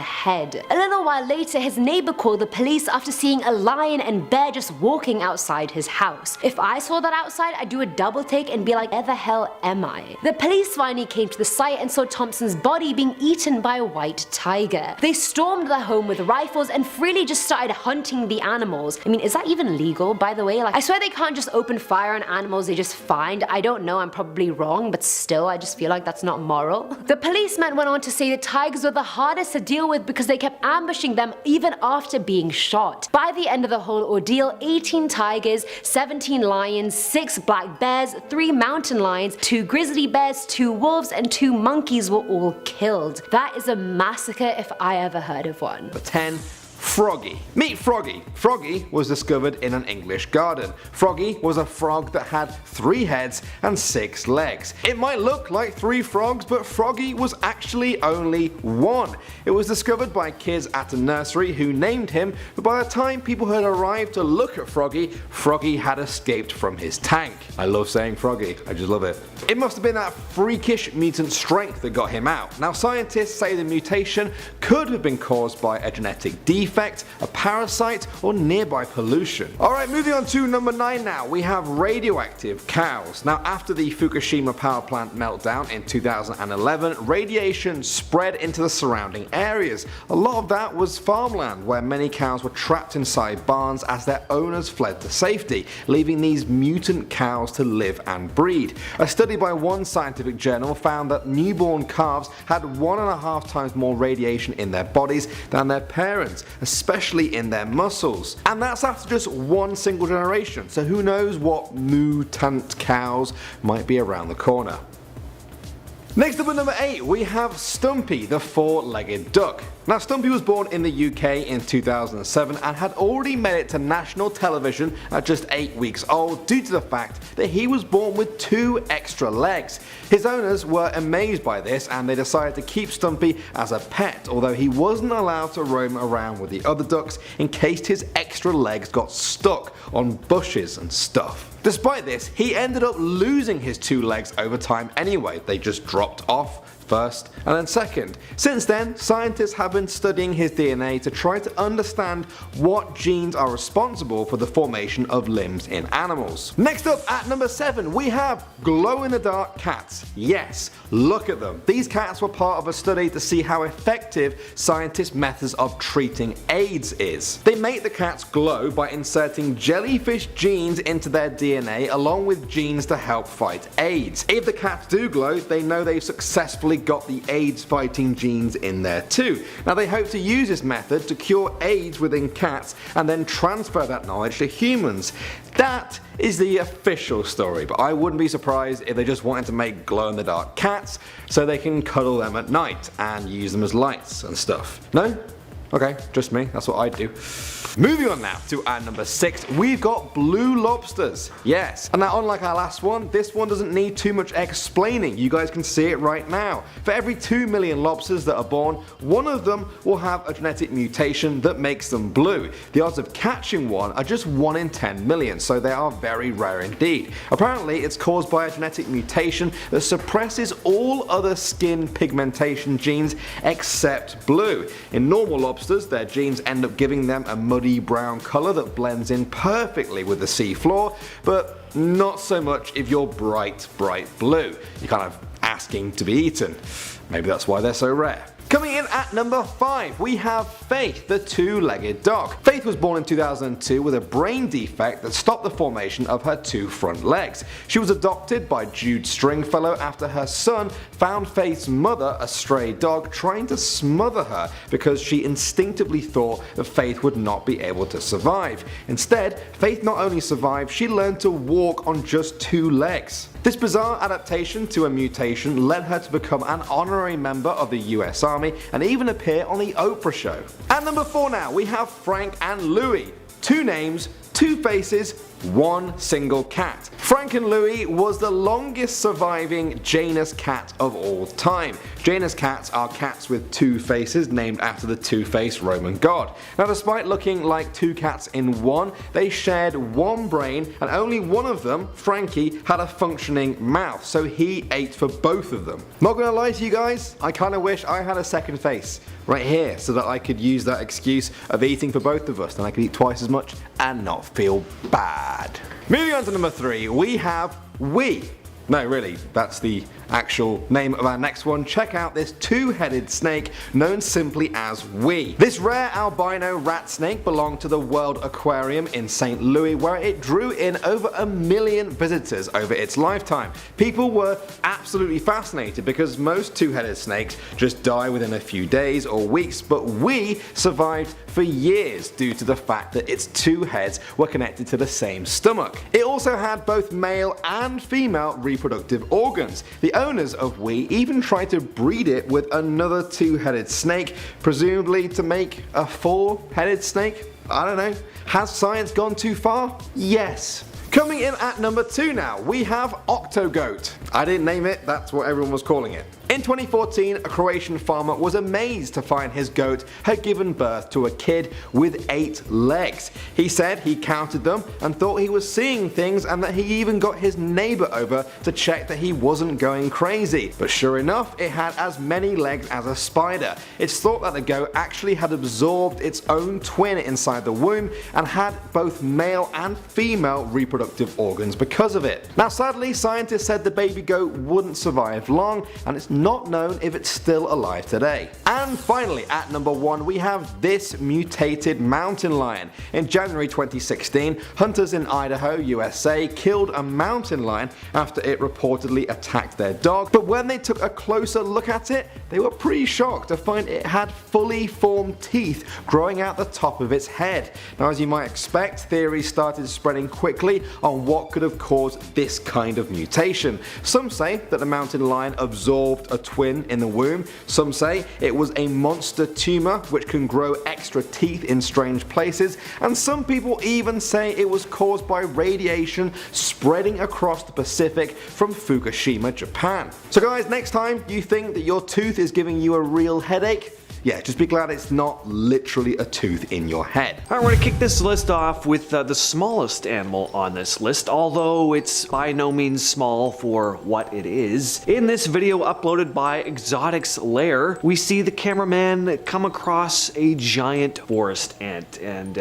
head. A little while later, his neighbor called the police after seeing a lion and bear just walking outside his house. If I saw that outside, I'd do a double take and be like, where the hell am I? The police finally came to the site and saw Thompson's body being eaten by a white tiger. They stormed the home with rifles and freely just started hunting the animals. I mean, is that even legal, by the way? Like, I swear they can't just open fire on animals they just find. I don't know, I'm probably wrong, but still, I just feel like that's not moral. The policeman went on to say the tigers were the hardest to deal with because they kept ambushing them even after being shot. By the end of the whole ordeal, 18 tigers, 17 lions, 6 black bears, 3 mountain lions, 2 grizzly bears, 2 wolves, and 2 monkeys were all killed. That is a massacre if I ever heard of one. Number 10. Froggy. Meet Froggy. Froggy was discovered in an English garden. Froggy was a frog that had 3 heads and 6 legs. It might look like 3 frogs, but Froggy was actually only 1. It was discovered by kids at a nursery who named him, but by the time people had arrived to look at Froggy, Froggy had escaped from his tank. I love saying Froggy, I just love it. It must have been that freakish mutant strength that got him out. Now scientists say the mutation could have been caused by a genetic defect, a parasite, or nearby pollution. Alright, moving on to number 9 now. We have radioactive cows. Now after the Fukushima power plant meltdown in 2011, radiation spread into the surrounding areas. A lot of that was farmland where many cows were trapped inside barns as their owners fled to safety, leaving these mutant cows to live and breed. A study by one scientific journal found that newborn calves had 1.5 times more radiation in their bodies than their parents, especially in their muscles. And that's after just one single generation, so who knows what mutant cows might be around the corner. Next up at number 8 we have Stumpy the 4-legged duck. Now Stumpy was born in the UK in 2007 and had already made it to national television at just 8 weeks old due to the fact that he was born with 2 extra legs. His owners were amazed by this and they decided to keep Stumpy as a pet, although he wasn't allowed to roam around with the other ducks in case his extra legs got stuck on bushes and stuff. Despite this, he ended up losing his 2 legs over time anyway. They just dropped off first, and then second. Since then, scientists have been studying his DNA to try to understand what genes are responsible for the formation of limbs in animals. Next up at number 7, we have glow-in-the-dark cats. Yes, look at them. These cats were part of a study to see how effective scientists' methods of treating AIDS is. They make the cats glow by inserting jellyfish genes into their DNA along with genes to help fight AIDS. If the cats do glow, they know they've successfully got the AIDS fighting genes in there too. Now they hope to use this method to cure AIDS within cats and then transfer that knowledge to humans. That is the official story, but I wouldn't be surprised if they just wanted to make glow-in-the-dark cats so they can cuddle them at night and use them as lights and stuff. No? Okay, just me, that's what I'd do. Moving on now to our number 6, we've got blue lobsters. Yes, and now unlike our last one, this one doesn't need too much explaining. You guys can see it right now. For every 2 million lobsters that are born, one of them will have a genetic mutation that makes them blue. The odds of catching one are just 1 in 10 million, so they are very rare indeed. Apparently it's caused by a genetic mutation that suppresses all other skin pigmentation genes except blue. In normal lobsters, their genes end up giving them a muddy brown colour that blends in perfectly with the sea floor, but not so much if you're bright blue. You're kind of asking to be eaten. Maybe that's why they're so rare. Coming in at number 5, we have Faith, the two-legged dog. Faith was born in 2002 with a brain defect that stopped the formation of her 2 front legs. She was adopted by Jude Stringfellow after her son found Faith's mother, a stray dog, trying to smother her because she instinctively thought that Faith would not be able to survive. Instead, Faith not only survived, she learned to walk on just 2 legs. This bizarre adaptation to a mutation led her to become an honorary member of the US Army and even appear on the Oprah show. At number 4 now, we have Frank and Louie. 2 names, 2 faces, 1 single cat. Frank and Louie was the longest surviving Janus cat of all time. Janus cats are cats with 2 faces named after the two-faced Roman god. Now despite looking like 2 cats in one, they shared 1 brain and only one of them, Frankie, had a functioning mouth, so he ate for both of them. Not gonna lie to you guys, I kinda wish I had a second face right here so that I could use that excuse of eating for both of us and I could eat twice as much and not feel bad. Moving on to number 3, we have Wee. No, really, that's the actual name of our next one. Check out this 2-headed snake known simply as Wee. This rare albino rat snake belonged to the World Aquarium in St. Louis, where it drew in over 1 million visitors over its lifetime. People were absolutely fascinated because most 2-headed snakes just die within a few days or weeks, but Wee survived for years due to the fact that its 2 heads were connected to the same stomach. It also had both male and female reproductive organs. The owners of Wee even tried to breed it with another 2-headed snake, presumably to make a 4-headed snake? I don't know. Has science gone too far? Yes. Coming in at number 2 now, we have Octogoat. I didn't name it, that's what everyone was calling it. In 2014, a Croatian farmer was amazed to find his goat had given birth to a kid with 8 legs. He said he counted them and thought he was seeing things, and that he even got his neighbor over to check that he wasn't going crazy. But sure enough, it had as many legs as a spider. It's thought that the goat actually had absorbed its own twin inside the womb and had both male and female reproductive organs because of it. Now sadly, scientists said the baby goat wouldn't survive long, and it's not known if it's still alive today. And finally, at number 1, we have this mutated mountain lion. In January 2016, hunters in Idaho, USA killed a mountain lion after it reportedly attacked their dog, but when they took a closer look at it, they were pretty shocked to find it had fully formed teeth growing out the top of its head. Now as you might expect, theories started spreading quickly on what could have caused this kind of mutation. Some say that the mountain lion absorbed a twin in the womb, some say it was a monster tumor which can grow extra teeth in strange places, and some people even say it was caused by radiation spreading across the Pacific from Fukushima, Japan. So guys, next time you think that your tooth is giving you a real headache, Yeah, just be glad it's not literally a tooth in your head. Alright, we're gonna kick this list off with the smallest animal on this list, although it's by no means small for what it is. In this video uploaded by Exotics Lair, we see the cameraman come across a giant forest ant, and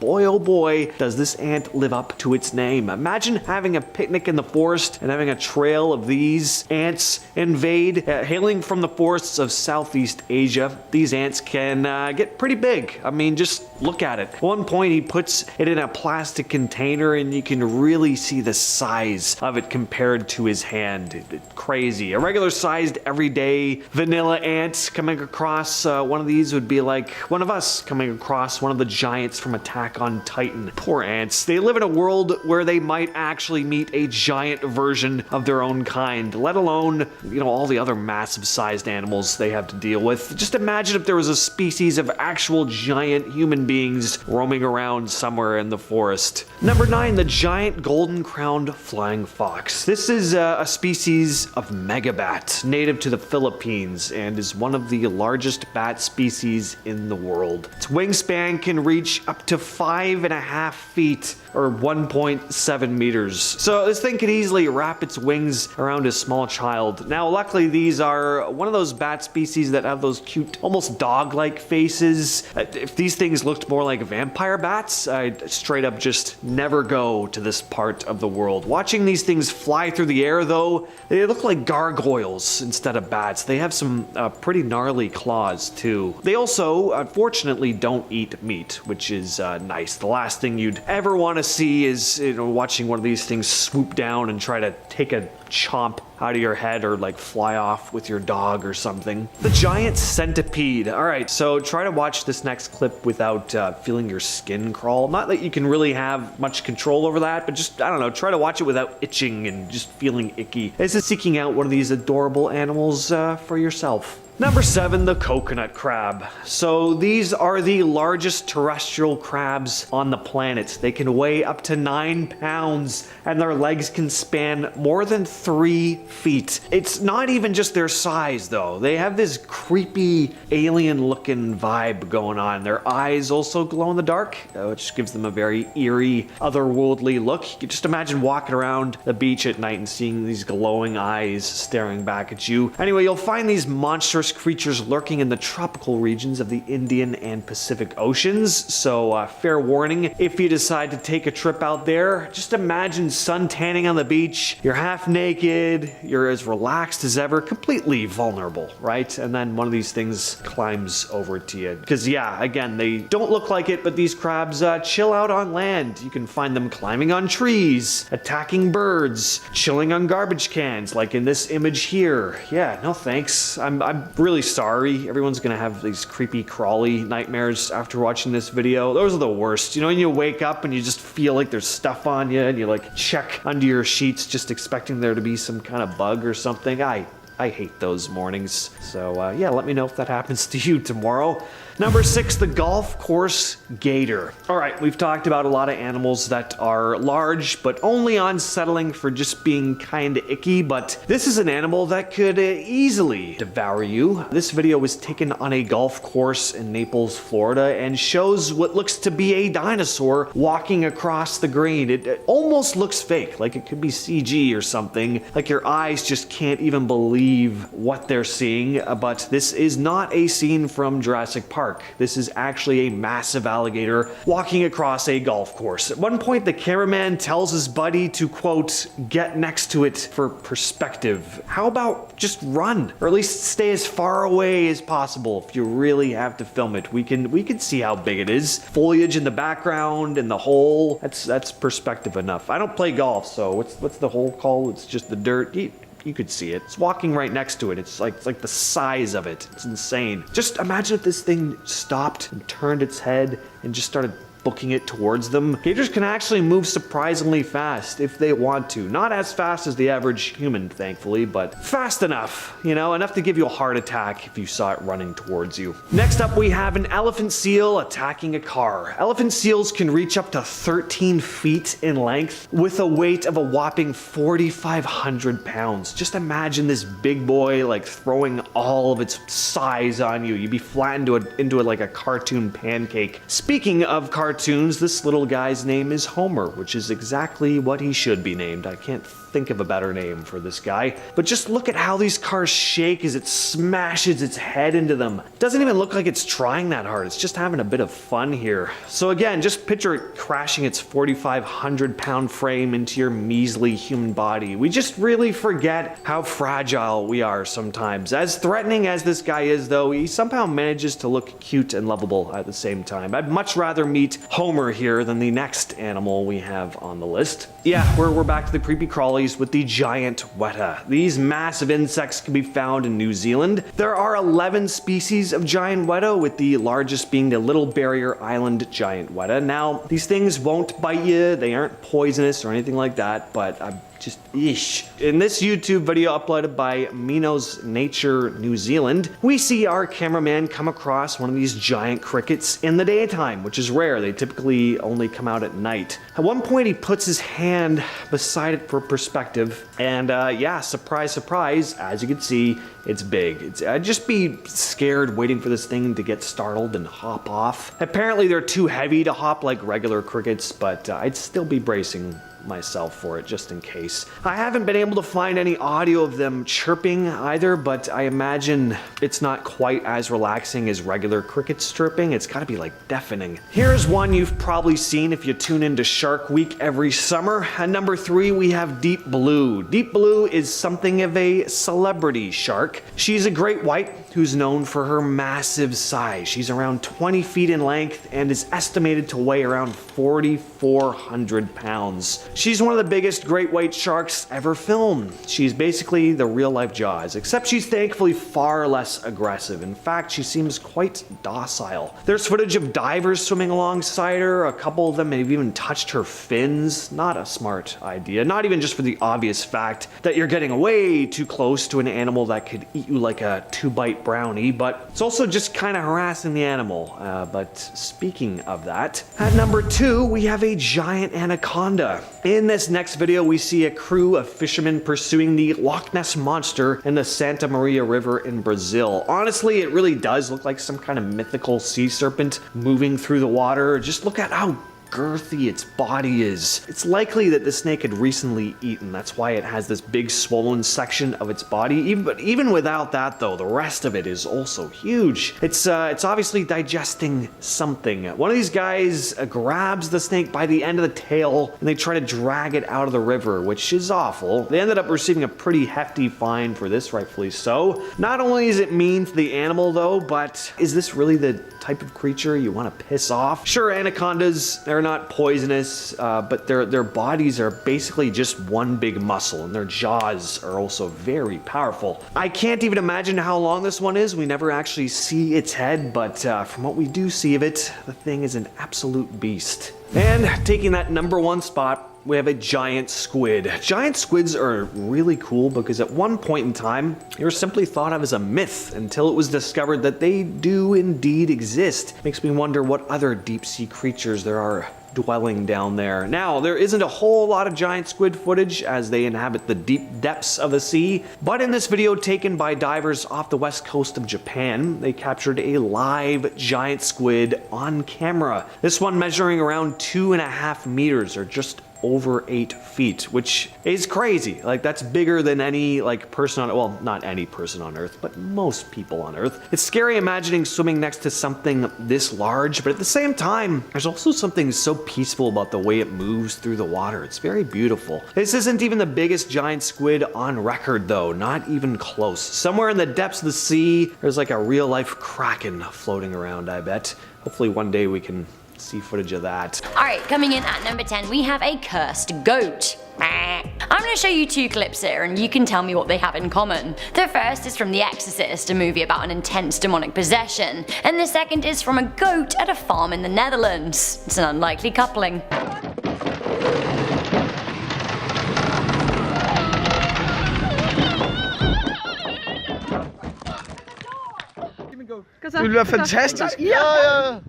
boy oh boy does this ant live up to its name. Imagine having a picnic in the forest and having a trail of these ants invade. Hailing from the forests of Southeast Asia, these ants can get pretty big. I mean, just look at it. At one point he puts it in a plastic container and you can really see the size of it compared to his hand. Crazy. A regular sized everyday vanilla ant coming across one of these would be like one of us coming across one of the giants from Attack on Titan. Poor ants. They live in a world where they might actually meet a giant version of their own kind, let alone, you know, all the other massive sized animals they have to deal with. Just imagine if there was a species of actual giant human beings roaming around somewhere in the forest. Number 9, the giant golden-crowned flying fox. This is a species of megabat, native to the Philippines, and is one of the largest bat species in the world. Its wingspan can reach up to 5.5 feet, or 1.7 meters. So this thing could easily wrap its wings around a small child. Now, luckily, these are one of those bat species that have those cute, almost dog-like faces. If these things looked more like vampire bats, I'd straight up just never go to this part of the world. Watching these things fly through the air, though, they look like gargoyles instead of bats. They have some pretty gnarly claws, too. They also, unfortunately, don't eat meat, which is nice. The last thing you'd ever want to see is, you know, watching one of these things swoop down and try to take a chomp out of your head or like fly off with your dog or something. The giant centipede. All right, so try to watch this next clip without feeling your skin crawl. Not that you can really have much control over that, but just, I don't know, try to watch it without itching and just feeling icky. This is seeking out one of these adorable animals for yourself. Number 7, the coconut crab. So these are the largest terrestrial crabs on the planet. They can weigh up to 9 pounds and their legs can span more than 3 feet. It's not even just their size though. They have this creepy alien looking vibe going on. Their eyes also glow in the dark, which gives them a very eerie, otherworldly look. You can just imagine walking around the beach at night and seeing these glowing eyes staring back at you. Anyway, you'll find these monstrous creatures lurking in the tropical regions of the Indian and Pacific Oceans, so fair warning if you decide to take a trip out there. Just imagine sun tanning on the beach, you're half naked, you're as relaxed as ever, completely vulnerable, right? And then one of these things climbs over to you. Because yeah, again, they don't look like it, but these crabs chill out on land. You can find them climbing on trees, attacking birds, chilling on garbage cans, like in this image here. Yeah, no thanks. I'm really sorry. Everyone's gonna have these creepy crawly nightmares after watching this video. Those are the worst. You know, when you wake up and you just feel like there's stuff on you and you like check under your sheets just expecting there to be some kind of bug or something. I hate those mornings. So yeah, let me know if that happens to you tomorrow. Number 6, the golf course gator. All right, we've talked about a lot of animals that are large, but only unsettling for just being kind of icky, but this is an animal that could easily devour you. This video was taken on a golf course in Naples, Florida, and shows what looks to be a dinosaur walking across the green. It almost looks fake, like it could be CG or something, like your eyes just can't even believe what they're seeing, but this is not a scene from Jurassic Park. This is actually a massive alligator walking across a golf course. At one point, the cameraman tells his buddy to, quote, get next to it for perspective. How about just run? Or at least stay as far away as possible if you really have to film it. We can see how big it is. Foliage in the background and the hole, that's perspective enough. I don't play golf, so what's the hole called? It's just the dirt. You could see it. It's walking right next to it. It's like the size of it. It's insane. Just imagine if this thing stopped and turned its head and just started booking it towards them. Gators can actually move surprisingly fast if they want to. Not as fast as the average human, thankfully, but fast enough, you know, enough to give you a heart attack if you saw it running towards you. Next up, we have an elephant seal attacking a car. Elephant seals can reach up to 13 feet in length with a weight of a whopping 4,500 pounds. Just imagine this big boy like throwing all of its size on you. You'd be flattened into it like a cartoon pancake. Speaking of cartoons, this little guy's name is Homer, which is exactly what he should be named. I can't think of a better name for this guy. But just look at how these cars shake as it smashes its head into them. Doesn't even look like it's trying that hard. It's just having a bit of fun here. So again, just picture it crashing its 4,500 pound frame into your measly human body. We just really forget how fragile we are sometimes. As threatening as this guy is though, he somehow manages to look cute and lovable at the same time. I'd much rather meet Homer here than the next animal we have on the list. Yeah, we're back to the creepy crawlies with the giant weta. These massive insects can be found in New Zealand. There are 11 species of giant weta, with the largest being the Little Barrier Island giant weta. Now, these things won't bite you, they aren't poisonous or anything like that, but just ish. In this YouTube video uploaded by Minos Nature New Zealand, we see our cameraman come across one of these giant crickets in the daytime, which is rare. They typically only come out at night. At one point, he puts his hand beside it for perspective, and yeah, surprise, surprise, as you can see, it's big. I'd just be scared waiting for this thing to get startled and hop off. Apparently, they're too heavy to hop like regular crickets, but I'd still be bracing myself for it just in case. I haven't been able to find any audio of them chirping either, but I imagine it's not quite as relaxing as regular crickets chirping. It's gotta be like deafening. Here's one you've probably seen if you tune into Shark Week every summer. At number 3, we have Deep Blue. Deep Blue is something of a celebrity shark. She's a great white who's known for her massive size. She's around 20 feet in length and is estimated to weigh around 4,400 pounds. She's one of the biggest great white sharks ever filmed. She's basically the real life Jaws, except she's thankfully far less aggressive. In fact, she seems quite docile. There's footage of divers swimming alongside her. A couple of them have even touched her fins. Not a smart idea, not even just for the obvious fact that you're getting way too close to an animal that could eat you like a 2-bite brownie, but it's also just kind of harassing the animal. But speaking of that, at number 2, we have a giant anaconda. In this next video, we see a crew of fishermen pursuing the Loch Ness Monster in the Santa Maria River in Brazil. Honestly, it really does look like some kind of mythical sea serpent moving through the water. Just look at how girthy its body is. It's likely that the snake had recently eaten. That's why it has this big swollen section of its body. But even without that though, the rest of it is also huge. It's obviously digesting something. One of these guys grabs the snake by the end of the tail and they try to drag it out of the river, which is awful. They ended up receiving a pretty hefty fine for this, rightfully so. Not only is it mean to the animal though, but is this really the type of creature you want to piss off? Sure, anacondas, they're not poisonous, but their bodies are basically just one big muscle, and their jaws are also very powerful. I can't even imagine how long this one is. We never actually see its head, but from what we do see of it, the thing is an absolute beast. And taking that number 1 spot, we have a giant squid. Giant squids are really cool because at one point in time, they were simply thought of as a myth until it was discovered that they do indeed exist. Makes me wonder what other deep sea creatures there are dwelling down there. Now, there isn't a whole lot of giant squid footage as they inhabit the deep depths of the sea, but in this video taken by divers off the west coast of Japan, they captured a live giant squid on camera. This one measuring around 2.5 meters, or just over 8 feet, which is crazy. Like, that's bigger than any person on, well, not any person on Earth, but most people on Earth. It's scary imagining swimming next to something this large, but at the same time, there's also something so peaceful about the way it moves through the water. It's very beautiful. This isn't even the biggest giant squid on record though, not even close. Somewhere in the depths of the sea, there's like a real life kraken floating around, I bet. Hopefully one day we can see footage of that. Alright, coming in at number 10, we have a cursed goat. I'm going to show you two clips here and you can tell me what they have in common. The first is from The Exorcist, a movie about an intense demonic possession, and the second is from a goat at a farm in the Netherlands. It's an unlikely coupling. Det ville være fantastisk. Ja, ja.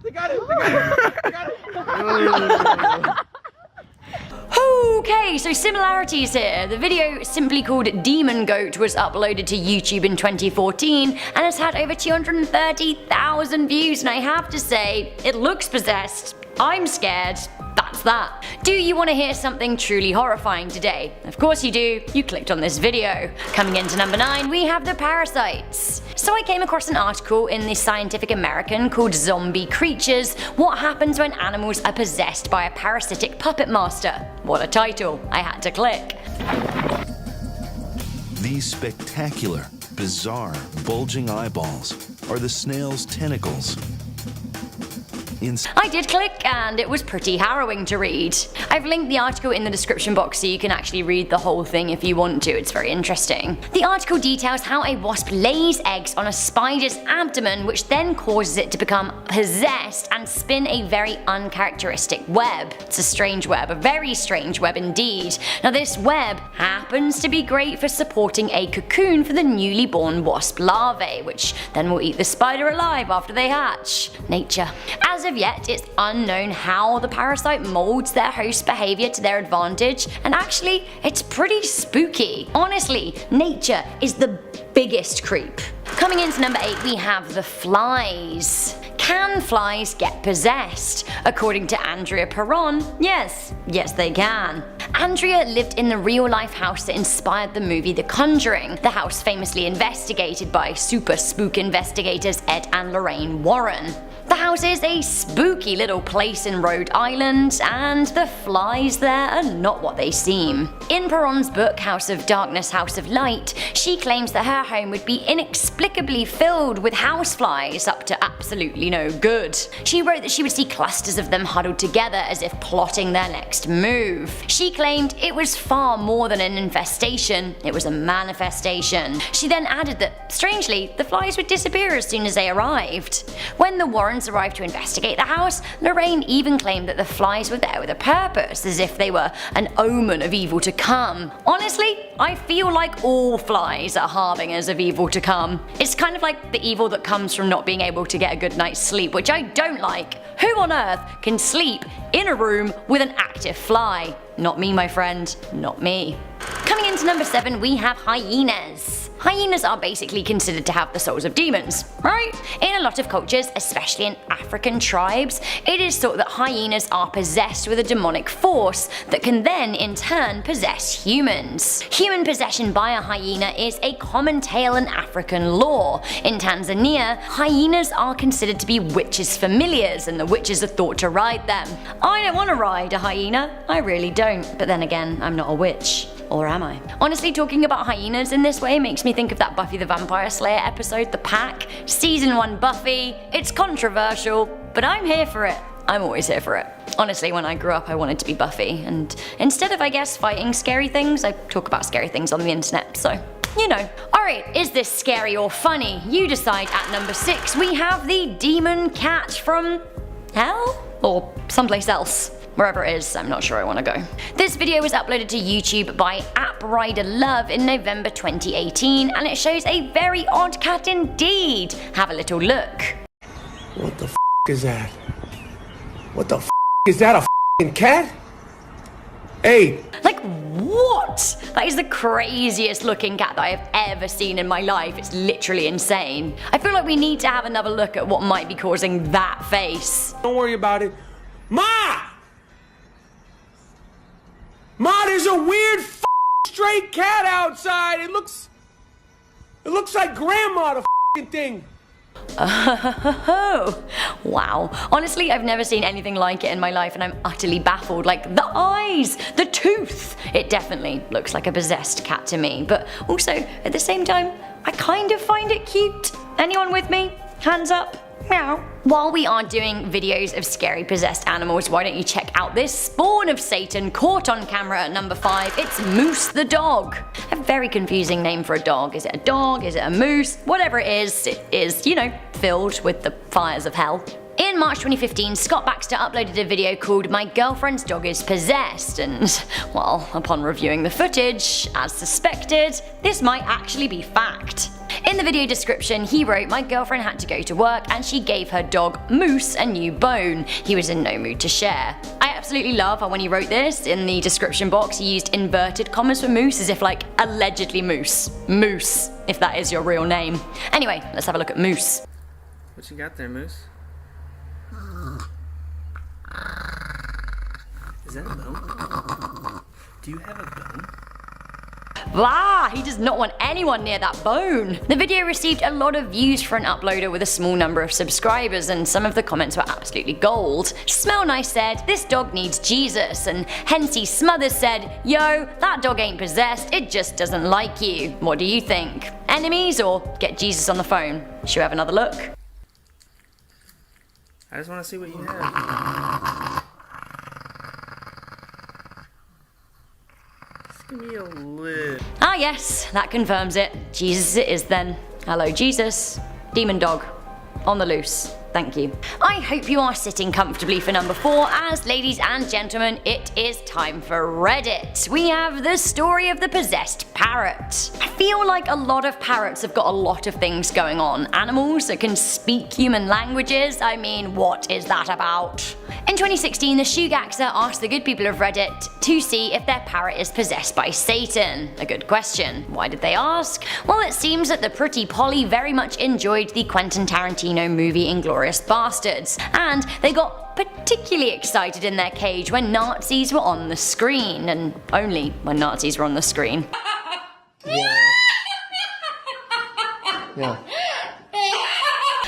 Okay, so similarities here. The video, simply called Demon Goat, was uploaded to YouTube in 2014 and has had over 230,000 views, and I have to say, it looks possessed. I'm scared. That's that. Do you want to hear something truly horrifying today? Of course you do. You clicked on this video. Coming into number 9, we have the parasites. So I came across an article in the Scientific American called Zombie Creatures: What Happens When Animals Are Possessed by a Parasitic Puppet Master. What a title. I had to click. These spectacular, bizarre, bulging eyeballs are the snail's tentacles. I did click and it was pretty harrowing to read. I've linked the article in the description box so you can actually read the whole thing if you want to, it's very interesting. The article details how a wasp lays eggs on a spider's abdomen, which then causes it to become possessed and spin a very uncharacteristic web. It's a strange web, a very strange web indeed. Now this web happens to be great for supporting a cocoon for the newly born wasp larvae, which then will eat the spider alive after they hatch. Nature. As of yet, it's unknown how the parasite molds their host behavior to their advantage, and actually, it's pretty spooky. Honestly, nature is the biggest creep. Coming into number 8, we have the flies. Can flies get possessed? According to Andrea Perron, yes they can. Andrea lived in the real-life house that inspired the movie The Conjuring, the house famously investigated by super spook investigators Ed and Lorraine Warren. The house is a spooky little place in Rhode Island, and the flies there are not what they seem. In Perron's book House of Darkness, House of Light, she claims that her home would be inexplicably filled with houseflies up to absolutely no good. She wrote that she would see clusters of them huddled together as if plotting their next move. She claimed it was far more than an infestation, it was a manifestation. She then added that, strangely, the flies would disappear as soon as they arrived. When the Warrens arrived to investigate the house, Lorraine even claimed that the flies were there with a purpose, as if they were an omen of evil to come. Honestly, I feel like all flies are harbingers of evil to come. It's kind of like the evil that comes from not being able to get a good night's sleep, which I don't like. Who on earth can sleep in a room with an active fly? Not me, my friend, not me. Coming into number 7, we have hyenas. Hyenas are basically considered to have the souls of demons, right? In a lot of cultures, especially in African tribes, it is thought that hyenas are possessed with a demonic force that can then in turn possess humans. Human possession by a hyena is a common tale in African lore. In Tanzania, hyenas are considered to be witches' familiars, and the witches are thought to ride them. I don't want to ride a hyena, I really don't, but then again, I'm not a witch. Or am I? Honestly, talking about hyenas in this way makes me think of that Buffy the Vampire Slayer episode, The Pack. Season 1 Buffy. It's controversial, but I'm here for it. I'm always here for it. Honestly, when I grew up, I wanted to be Buffy, and instead of, I guess, fighting scary things, I talk about scary things on the internet, so you know. Alright, is this scary or funny? You decide. At number 6, we have the demon cat from hell? Or someplace else. Wherever it is, I'm not sure I want to go. This video was uploaded to YouTube by AppRiderLove in November 2018, and it shows a very odd cat indeed. Have a little look. What the f is that? What the f is that, a f***ing cat? Hey! Like what? That is the craziest looking cat that I have ever seen in my life. It's literally insane. I feel like we need to have another look at what might be causing that face. Don't worry about it. Ma! Ma, there's a weird stray cat outside. It looks like grandma, the f***ing thing. Oh, wow. Honestly, I've never seen anything like it in my life, and I'm utterly baffled. Like, the eyes, the tooth. It definitely looks like a possessed cat to me, but also, at the same time, I kind of find it cute. Anyone with me? Hands up. Meow. While we are doing videos of scary possessed animals, why don't you check out this spawn of Satan caught on camera at number 5. It's Moose the dog. A very confusing name for a dog. Is it a dog? Is it a moose? Whatever it is, you know, filled with the fires of hell. In March 2015, Scott Baxter uploaded a video called "My Girlfriend's Dog is Possessed," and, well, upon reviewing the footage, as suspected, this might actually be fact. In the video description, he wrote, "My girlfriend had to go to work and she gave her dog Moose a new bone. He was in no mood to share." I absolutely love how when he wrote this, in the description box he used inverted commas for Moose as if like, allegedly Moose. Moose, if that is your real name. Anyway, let's have a look at Moose. What you got there, Moose? Is that a bone? Do you have a bone? Blah! He does not want anyone near that bone. The video received a lot of views for an uploader with a small number of subscribers, and some of the comments were absolutely gold. Smell Nice said, "This dog needs Jesus," and Hensy Smothers said, "Yo, that dog ain't possessed, it just doesn't like you." What do you think? Enemies or get Jesus on the phone? Should we have another look? I just want to see what you have. Just give me a lid. Ah yes, that confirms it. Jesus it is then. Hello Jesus. Demon dog. On the loose. Thank you. I hope you are sitting comfortably for number 4, as ladies and gentlemen, it is time for Reddit. We have the story of the possessed parrot. I feel like a lot of parrots have got a lot of things going on. Animals that can speak human languages, I mean, what is that about? In 2016, the Shoegaxer asked the good people of Reddit to see if their parrot is possessed by Satan. A good question. Why did they ask? Well, it seems that the pretty Polly very much enjoyed the Quentin Tarantino movie Inglourious Bastards, and they got particularly excited in their cage when Nazis were on the screen, and only when Nazis were on the screen. Yeah.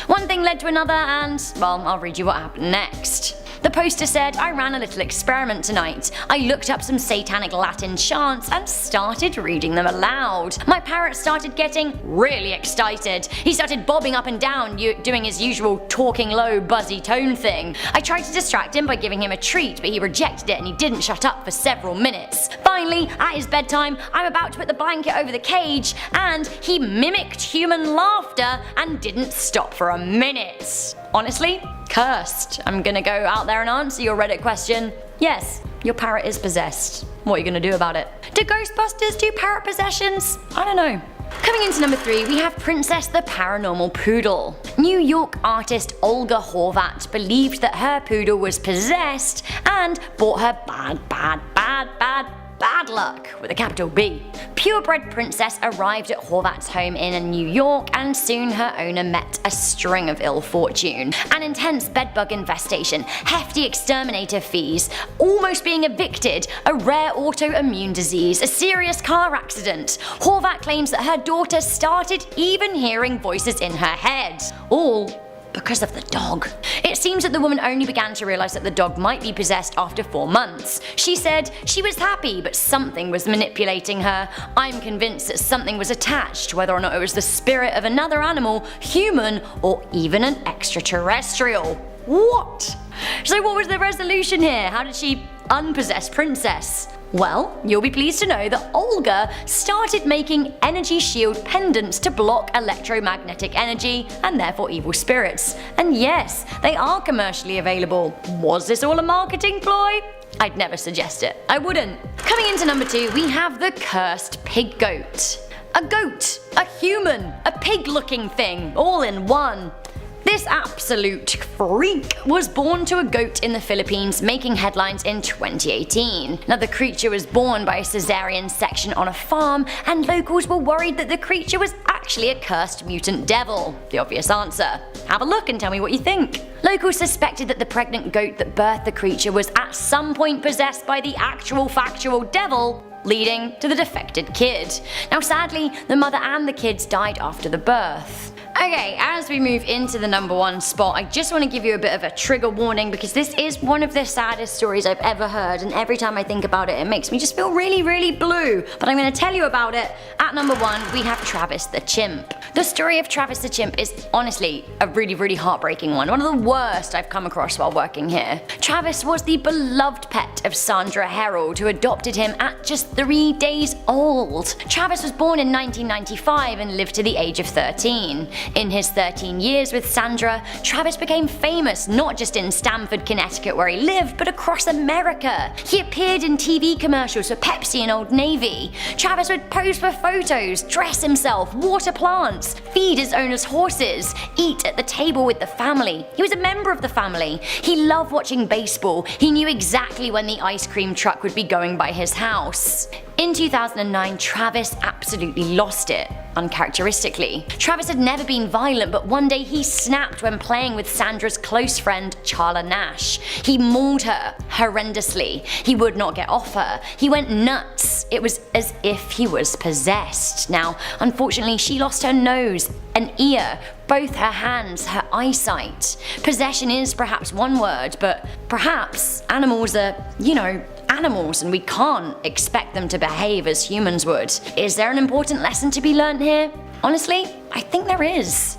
One thing led to another, and, well, I'll read you what happened next. The poster said, "I ran a little experiment tonight. I looked up some satanic Latin chants and started reading them aloud. My parrot started getting really excited. He started bobbing up and down, doing his usual talking low, buzzy tone thing. I tried to distract him by giving him a treat, but he rejected it and he didn't shut up for several minutes. Finally, at his bedtime, I'm about to put the blanket over the cage, and he mimicked human laughter and didn't stop for a minute. Honestly, cursed. I'm gonna go out there and answer your Reddit question. Yes, your parrot is possessed. What are you gonna do about it? Do Ghostbusters do parrot possessions? I don't know. Coming into number 3, we have Princess the Paranormal Poodle. New York artist Olga Horvat believed that her poodle was possessed and brought her bad luck, with a capital B. Purebred Princess arrived at Horvat's home in New York, and soon her owner met a string of ill fortune. An intense bedbug infestation, hefty exterminator fees, almost being evicted, a rare autoimmune disease, a serious car accident. Horvat claims that her daughter started even hearing voices in her head. All because of the dog. It seems that the woman only began to realize that the dog might be possessed after 4 months. She said she was happy, but something was manipulating her. I'm convinced that something was attached, whether or not it was the spirit of another animal, human, or even an extraterrestrial. What? So what was the resolution here? How did she unpossess Princess? Well, you'll be pleased to know that Olga started making energy shield pendants to block electromagnetic energy and therefore evil spirits. And yes, they are commercially available. Was this all a marketing ploy? I'd never suggest it. I wouldn't. Coming into number 2, we have the cursed pig goat. A goat, a human, a pig-looking thing, all in one. This absolute freak was born to a goat in the Philippines, making headlines in 2018. Now, the creature was born by a cesarean section on a farm, and locals were worried that the creature was actually a cursed mutant devil. The obvious answer. Have a look and tell me what you think. Locals suspected that the pregnant goat that birthed the creature was at some point possessed by the actual factual devil, leading to the defected kid. Now, sadly, the mother and the kids died after the birth. Okay, as we move into the number 1 spot, I just want to give you a bit of a trigger warning, because this is one of the saddest stories I've ever heard, and every time I think about it, it makes me just feel really, really blue. But I'm going to tell you about it. At number 1, we have Travis the chimp. The story of Travis the chimp is honestly a really heartbreaking one of the worst I've come across while working here. Travis was the beloved pet of Sandra Herold, who adopted him at just 3 days old. Travis was born in 1995 and lived to the age of 13. In his 13 years with Sandra, Travis became famous not just in Stamford, Connecticut where he lived, but across America. He appeared in TV commercials for Pepsi and Old Navy. Travis would pose for photos, dress himself, water plants, feed his owner's horses, eat at the table with the family. He was a member of the family. He loved watching baseball. He knew exactly when the ice cream truck would be going by his house. In 2009, Travis absolutely lost it, uncharacteristically. Travis had never been violent, but one day he snapped when playing with Sandra's close friend, Charla Nash. He mauled her horrendously. He would not get off her. He went nuts. It was as if he was possessed. Now, unfortunately, she lost her nose, an ear, both her hands, her eyesight. Possession is perhaps one word, but perhaps animals are, animals, and we can't expect them to behave as humans would. Is there an important lesson to be learned here? Honestly, I think there is.